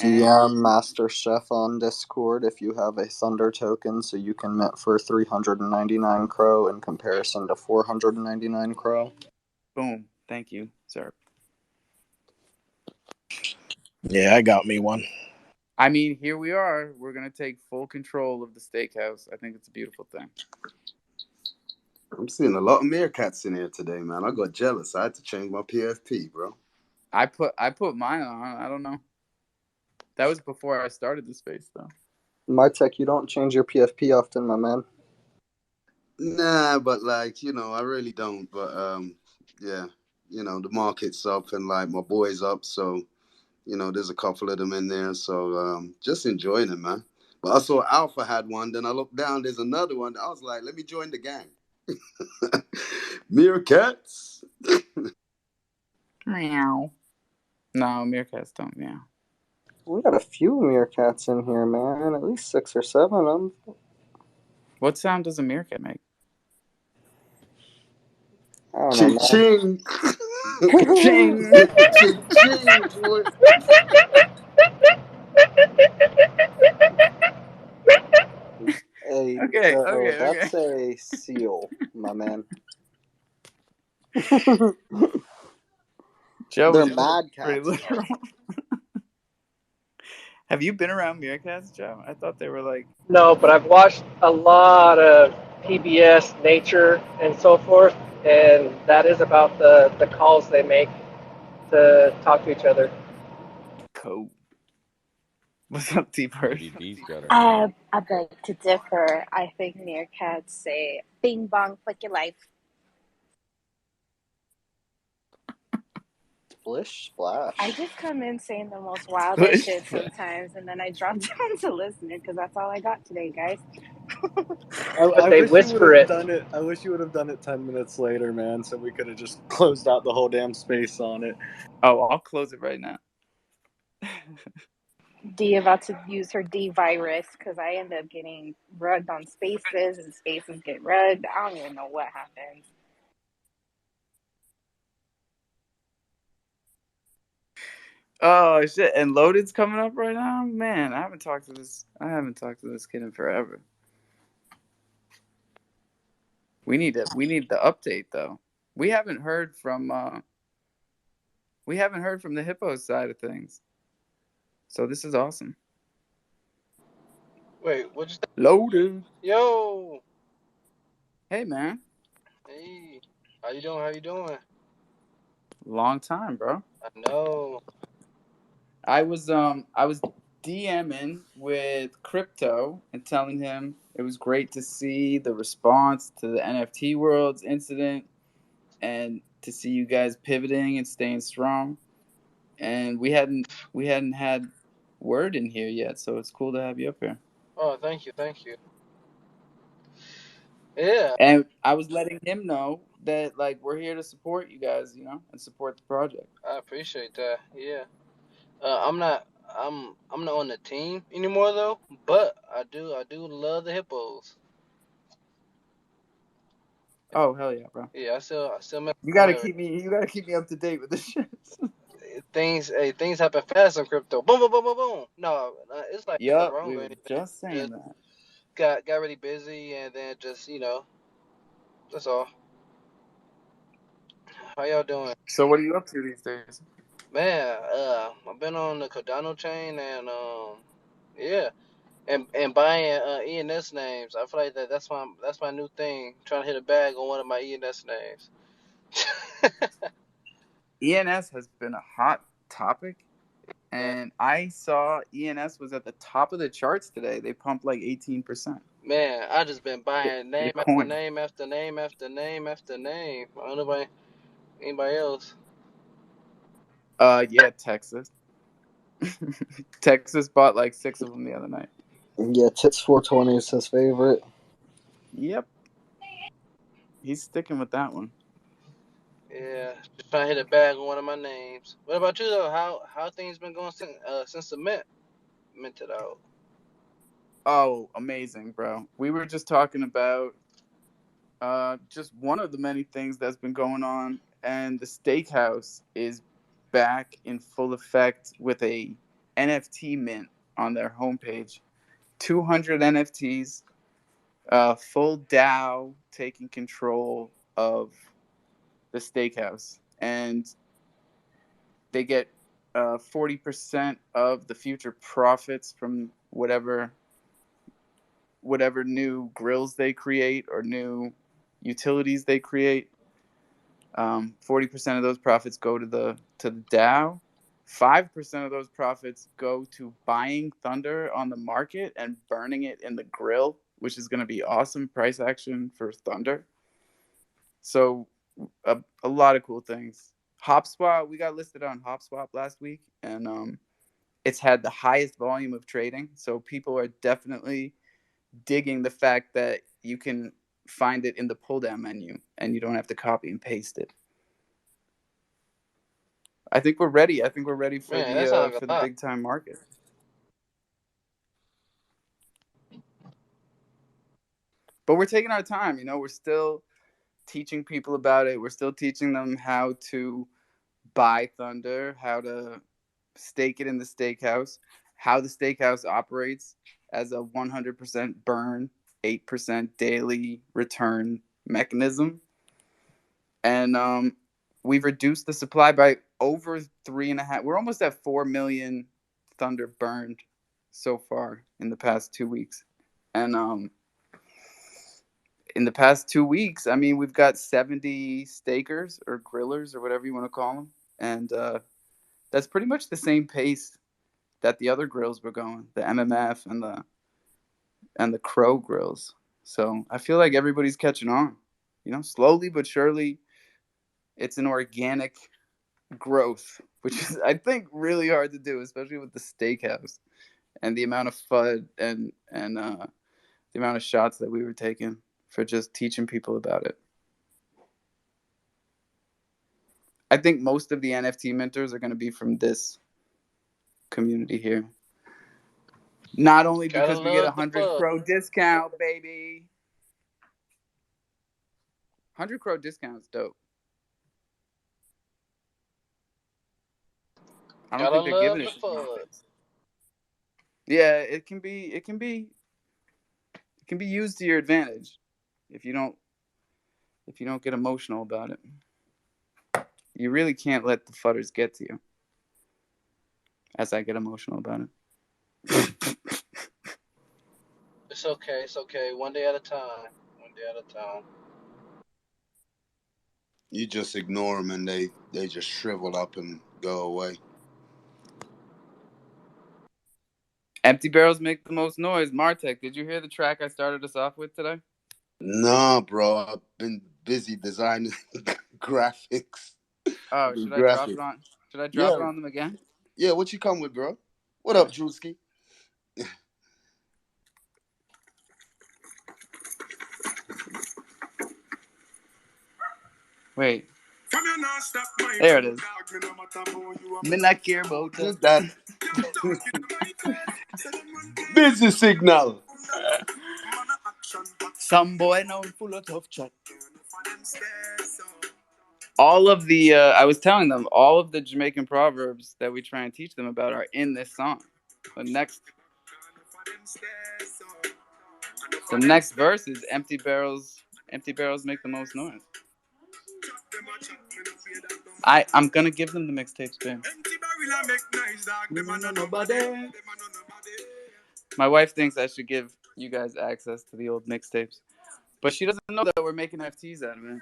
DM Master Chef on Discord if you have a Thunder token, so you can mint for 399 Crow in comparison to 499 Crow. Boom. Thank you, sir. Yeah, I got me one. I mean, here we are. We're going to take full control of the Steakhouse. I think it's a beautiful thing. I'm seeing a lot of meerkats in here today, man. I got jealous. I had to change my PFP, bro. I put mine on. I don't know. That was before I started the space, though. My tech, you don't change your PFP often, my man. Nah, but I really don't. But yeah, the market's up and my boy's up, so there's a couple of them in there. So just enjoying it, man. But I saw Alpha had one. Then I looked down. There's another one. I was like, let me join the gang. Meerkats. Meow. No, meerkats don't meow. We got a few meerkats in here, man. At least 6 or 7 of them. What sound does a meerkat make? I don't know, Ching. Ching. Ching, ching, boy. Hey, Okay, Joe, okay. that's a seal, my man. Joe They're is mad pretty cats. literal. Have you been around meerkats, Joe? I thought they were like... No, but I've watched a lot of PBS, Nature, and so forth, and that is about the calls they make to talk to each other. Cool. What's up, T-Bird? ADD's got her hand. I beg to differ. I think meerkats say, "Bing bong, fuck your life." Splish splash. I just come in saying the most wildest shit sometimes, and then I drop down to listening because that's all I got today, guys. I They wish you would whisper have it. done it. I wish you would have done it 10 minutes later, man, so we could have just closed out the whole damn space on it. Oh, I'll close it right now. D about to use her D virus because I end up getting rugged on spaces and spaces get rugged. I don't even know what happens. Oh shit! And Loaded's coming up right now. Man, I haven't talked to this kid in forever. We need the update though. We haven't heard from the hippo side of things. So this is awesome. Wait, what'd you say? Loaded. Yo. Hey man. Hey. How you doing? How you doing? Long time, bro. I know. I was DMing with Crypto and telling him it was great to see the response to the NFT Worlds incident and to see you guys pivoting and staying strong. And we hadn't had word in here yet, so it's cool to have you up here. Oh, thank you. Yeah. And I was letting him know that like we're here to support you guys, and support the project. I appreciate that. Yeah. I'm not on the team anymore though, but I do love the hippos. Oh hell yeah, bro. Yeah, I still mess You with gotta them. keep me up to date with this shit. Things happen fast in crypto. Boom, boom, boom, boom, boom. No, it's like nothing Yup, wrong we with were anything. just saying Just that. got really busy and then just that's all. How y'all doing? So what are you up to these days? Man, I've been on the Cardano chain and yeah, and buying ENS names. I feel like that's my new thing. Trying to hit a bag on one of my ENS names. ENS has been a hot topic, and I saw ENS was at the top of the charts today. They pumped like 18%. Man, I just been buying name after coin. name after name after name after name. I don't know about anybody else. Yeah, Texas. Texas bought like 6 of them the other night. Yeah, Tits 420 is his favorite. Yep. He's sticking with that one. Yeah, just trying to hit a bag on one of my names. What about you though? How things been going since the minted out? Oh, amazing, bro. We were just talking about just one of the many things that's been going on, and the Steakhouse is back in full effect with a NFT mint on their homepage. 200 NFTs, full DAO taking control of the Steakhouse, and they get 40% of the future profits from whatever new grills they create or new utilities they create. 40% of those profits go to the DAO. 5% of those profits go to buying Thunder on the market and burning it in the grill, which is going to be awesome price action for Thunder. So a lot of cool things. HopSwap, we got listed on HopSwap last week, and it's had the highest volume of trading. So people are definitely digging the fact that you can find it in the pull down menu and you don't have to copy and paste it. I think we're ready. For Man, that sounds like a the lot. big time market. But we're taking our time, we're still teaching people about it. We're still teaching them how to buy Thunder, how to stake it in the Steakhouse, how the Steakhouse operates as a 100% burn, 8% daily return mechanism. And we've reduced the supply by over 3.5. We're almost at 4 million Thunder burned so far in the past 2 weeks. And in the past 2 weeks, I mean, we've got 70 stakers or grillers or whatever you want to call them. And that's pretty much the same pace that the other grills were going, the MMF and the Crow grills. So I feel like everybody's catching on, slowly but surely. It's an organic growth, which is, I think, really hard to do, especially with the steakhouse and the amount of FUD and the amount of shots that we were taking for just teaching people about it. I think most of the NFT minters are going to be from this community here. Not only because we get 100 Crow discount, baby. 100 Crow discount is dope. I don't think they're giving it to things. Yeah, it can be used to your advantage if you don't get emotional about it. You really can't let the fudders get to you. As I get emotional about it. It's okay. It's okay. One day at a time. One day at a time. You just ignore them and they just shrivel up and go away. Empty barrels make the most noise. Martek, did you hear the track I started us off with today? Nah, bro. I've been busy designing graphics. Oh, should I drop it on? Should I drop it on them again? Yeah, what you come with, bro? What up, Drewski? Wait. There it is. Me not care about that. Busy signal. Some boy known full of tough chat. All of the, I was telling them, all of the Jamaican proverbs that we try and teach them about are in this song. The next verse is empty barrels make the most noise. I'm gonna give them the mixtapes, babe. My wife thinks I should give you guys access to the old mixtapes, but she doesn't know that we're making NFTs out of it.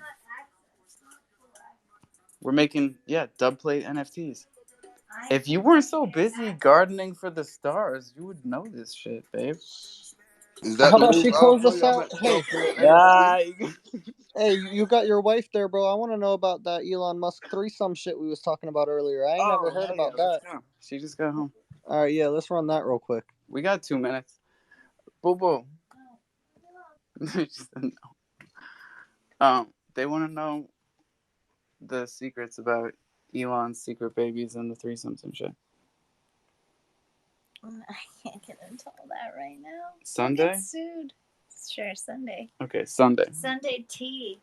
We're making, dubplate NFTs. If you weren't so busy gardening for the stars, you would know this shit, babe. Is that How the about she close us out? Hey, hey, you got your wife there, bro. I want to know about that Elon Musk threesome shit we was talking about earlier. I ain't never heard about that. She just got home. All right, yeah, let's run that real quick. We got 2 minutes. Boo boo. They want to know the secrets about Elon's secret babies and the threesomes and shit. I can't get into all that right now. Sunday? I'll get sued. Sure, Sunday. Okay, Sunday. Sunday tea.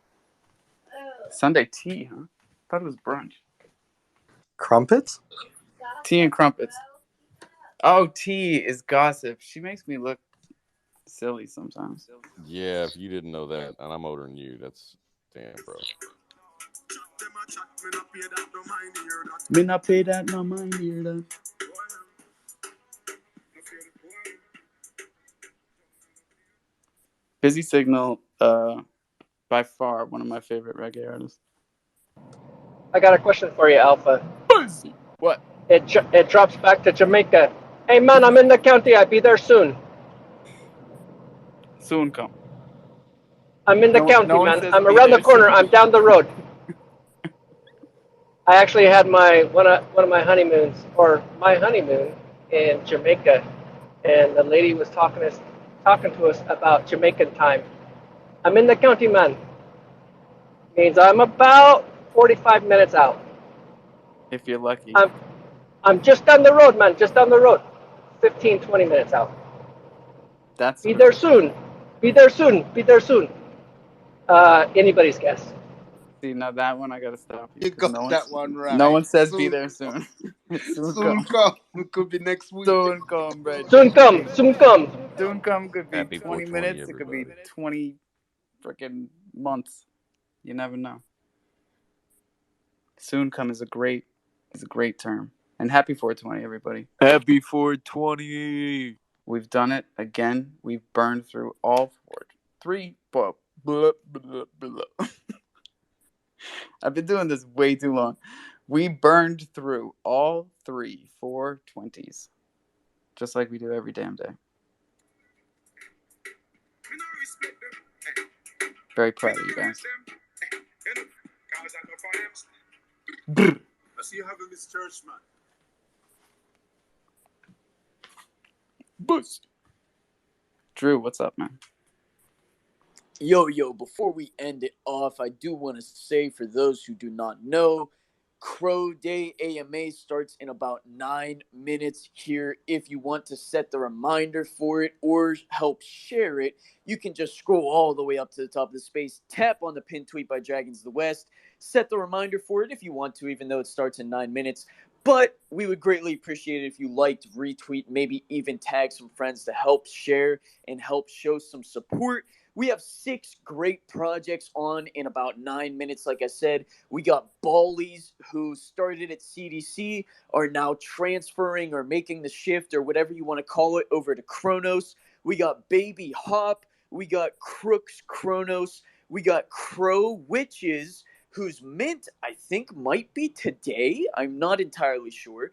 Oh. Sunday tea, huh? I thought it was brunch. Crumpets? Tea and crumpets. Oh, tea is gossip. She makes me look silly sometimes. Yeah, if you didn't know that, and I'm older than you, that's damn, bro. Me not pay that, no mind hear that. Busy Signal, by far one of my favorite reggae artists. I got a question for you, Alpha. What? It drops back to Jamaica. Hey man, I'm in the county. I'll be there soon. Soon come. I'm in the county, man. I'm around the corner. I'm down the road. I actually had one of my honeymoons, or my honeymoon, in Jamaica, and the lady was talking to us about Jamaican time. I'm in the county, man. Means I'm about 45 minutes out. If you're lucky. I'm just down the road, man. Just down the road. 15, 20 minutes out. Be there soon. Be there soon. Be there soon. Anybody's guess. See, now that one I gotta stop you. You got that one right. No one says soon, be there soon. Soon come. It could be next week. Soon come, right? Soon come. Soon come. Soon come could be Happy 20 minutes. It could be 20 freaking months. You never know. Soon come is a great term. And happy 420, everybody. Happy 420. We've done it again. We've burned through all 3, 4. Blah, blah, blah. I've been doing this way too long. We burned through all 3 420s. Just like we do every damn day. Very proud of you guys. see you having Miss Churchman. Boost. Drew, what's up, man? Yo, before we end it off, I do want to say, for those who do not know, Crow Day AMA starts in about 9 minutes here. If you want to set the reminder for it or help share it, you can just scroll all the way up to the top of the space, tap on the pinned tweet by Dragons of the West, set the reminder for it if you want to, even though it starts in 9 minutes. But we would greatly appreciate it if you liked, retweet, maybe even tag some friends to help share and help show some support. We have 6 great projects on in about 9 minutes. Like I said, we got Ballies, who started at CDC, are now transferring or making the shift or whatever you want to call it over to Kronos. We got Baby Hop. We got Crooks Kronos. We got Crow Witches, whose mint I think might be today. I'm not entirely sure.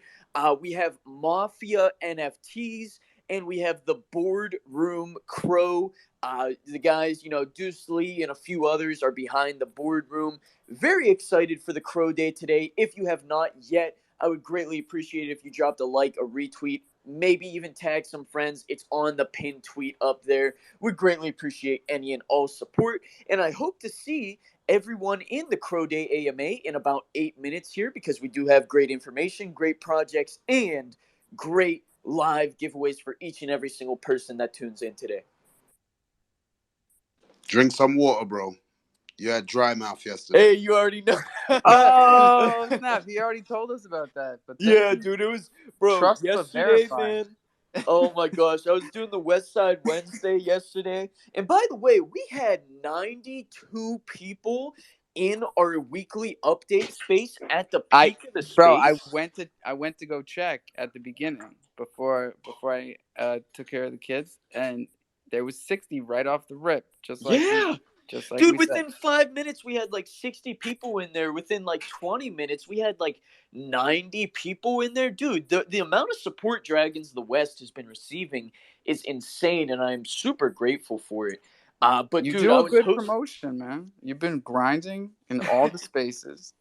We have Mafia NFTs, and we have the Boardroom Crow. The guys, Deuce Lee and a few others are behind the boardroom. Very excited for the Crow Day today. If you have not yet, I would greatly appreciate it if you dropped a like, a retweet, maybe even tag some friends. It's on the pinned tweet up there. We'd greatly appreciate any and all support. And I hope to see everyone in the Crow Day AMA in about 8 minutes here, because we do have great information, great projects, and great live giveaways for each and every single person that tunes in today. Drink some water, bro. You had dry mouth yesterday. Hey, you already know. Oh, snap. He already told us about that. But yeah, dude, it was, bro, trust but yesterday, verify. man. Oh, my gosh. I was doing the West Side Wednesday yesterday. And by the way, we had 92 people in our weekly update space at the peak of the space. Bro, I went to go check at the beginning before I took care of the kids, and there was 60 right off the rip, just like dude, within 5 minutes we had like 60 people in there. Within like 20 minutes we had like 90 people in there. Dude, the amount of support Dragons of the West has been receiving is insane, and I'm super grateful for it. But you dude, do a good promotion, man. You've been grinding in all the spaces,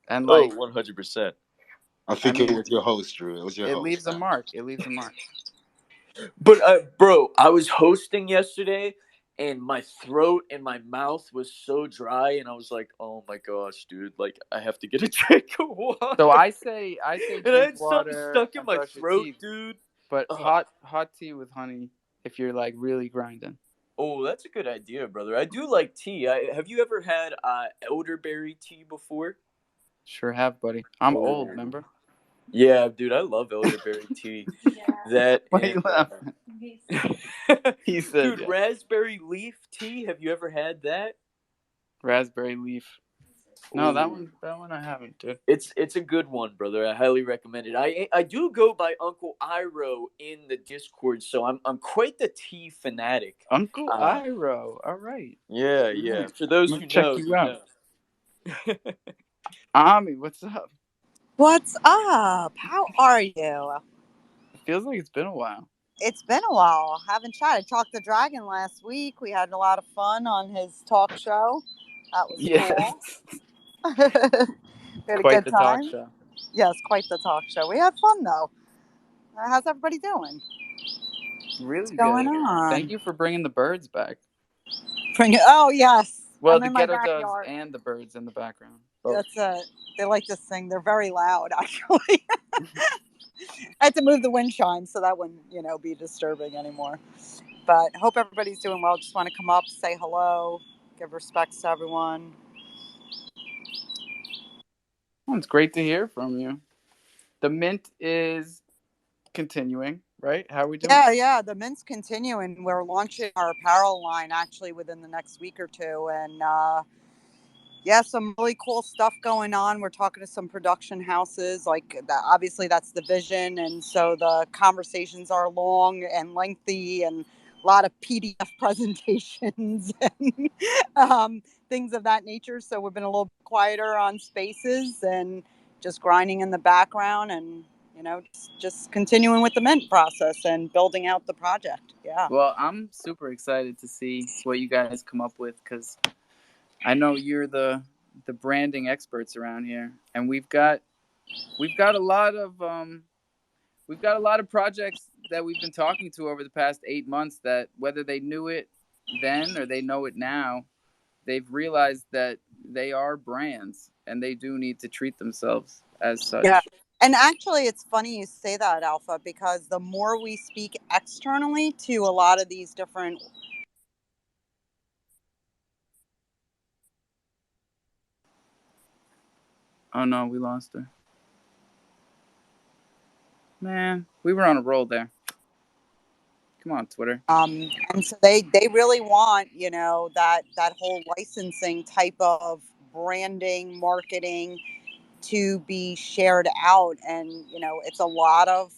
and like 100%. I think it was your host, Drew. It was your host. It leaves a mark. It leaves a mark. But bro, I was hosting yesterday, and my throat and my mouth was so dry, and I was like, "Oh my gosh, dude! Like, I have to get a drink of water." So I say, and drink I had water something stuck in and my brush your throat, teeth. dude. But hot tea with honey if you're like really grinding. Oh, that's a good idea, brother. I do like tea. Have you ever had elderberry tea before? Sure have, buddy. I'm old, remember? Yeah, dude, I love elderberry tea. That Why are you laughing? He said, dude, raspberry leaf tea. Have you ever had that? Raspberry leaf. No, that one I haven't, dude. It's a good one, brother. I highly recommend it. I do go by Uncle Iro in the Discord, so I'm quite the tea fanatic. Uncle Iro, all right. Yeah. For those who check know, you out. Ami, what's up? What's up? How are you? It feels like it's been a while. It's been a while. Haven't chatted. Talked to Dragon last week. We had a lot of fun on his talk show. That was cool. We had a good time. Talk show. Yes, quite the talk show. We had fun though. How's everybody doing? Really What's going on? Thank you for bringing the birds back. Oh yes. Well, I'm the in my ghetto backyard. dogs and the birds in the background. That's it. They like to sing. They're very loud, actually. I had to move the wind chime so that wouldn't, be disturbing anymore. But hope everybody's doing well. Just want to come up, say hello, give respects to everyone. Well, it's great to hear from you. The mint is continuing, right? How are we doing? Yeah. The mint's continuing. We're launching our apparel line actually within the next week or two. And some really cool stuff going on. We're talking to some production houses. Like, obviously, that's the vision. And so the conversations are long and lengthy and a lot of PDF presentations and things of that nature. So we've been a little quieter on spaces and just grinding in the background and, just continuing with the mint process and building out the project. Yeah. Well, I'm super excited to see what you guys come up with because I know you're the branding experts around here, and we've got we've got a lot of projects that we've been talking to over the past 8 months that whether they knew it then or they know it now, they've realized that they are brands and they do need to treat themselves as such. Yeah. And actually, it's funny you say that, Alpha, because the more we speak externally to a lot of these different. Oh no, we lost her. Man, we were on a roll there. Come on, Twitter. And so they really want, that whole licensing type of branding, marketing to be shared out. And, it's a lot of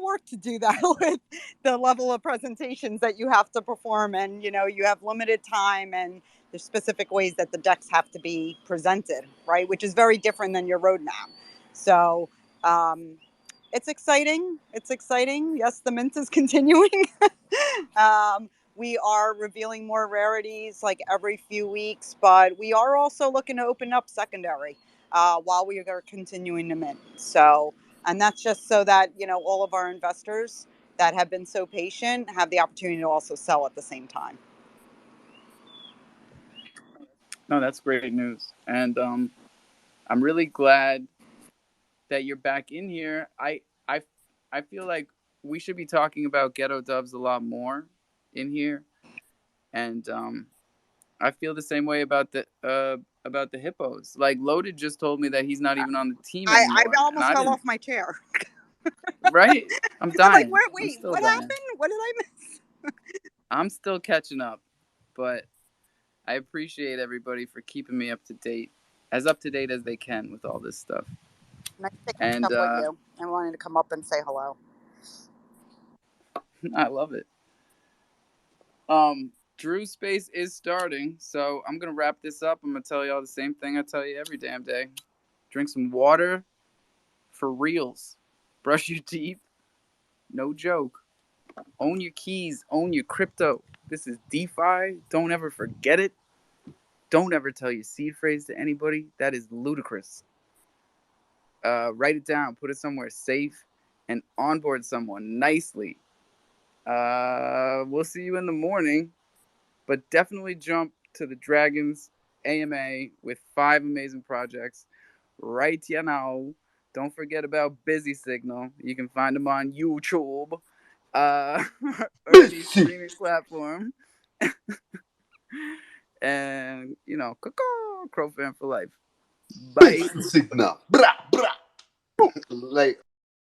work to do that with the level of presentations that you have to perform. And, you have limited time and there's specific ways that the decks have to be presented, right? Which is very different than your roadmap. So, it's exciting. It's exciting. Yes, the mint is continuing. We are revealing more rarities like every few weeks, but we are also looking to open up secondary while we are continuing to mint. So, and that's just so that, all of our investors that have been so patient have the opportunity to also sell at the same time. No, that's great news. And I'm really glad that you're back in here. I feel like we should be talking about ghetto doves a lot more in here. And I feel the same way about the hippos. Like Loaded just told me that he's not even on the team anymore. I almost fell off my chair. Right? I'm dying. Like, wait, what happened? What did I miss? I'm still catching up, but I appreciate everybody for keeping me up to date as they can with all this stuff. Nice to catch up with you. I wanted to come up and say hello. I love it. Drew Space is starting, so I'm gonna wrap this up. I'm gonna tell y'all the same thing I tell you every damn day. Drink some water for reals. Brush your teeth. No joke. Own your keys. Own your crypto. This is DeFi. Don't ever forget it. Don't ever tell your seed phrase to anybody. That is ludicrous. Write it down. Put it somewhere safe and onboard someone nicely. We'll see you in the morning, but definitely jump to the Dragons AMA with 5 amazing projects right now. Don't forget about Busy Signal. You can find them on YouTube, or any streaming platform. And, crofam for life. Bye. Signal. Bra, bra. Like.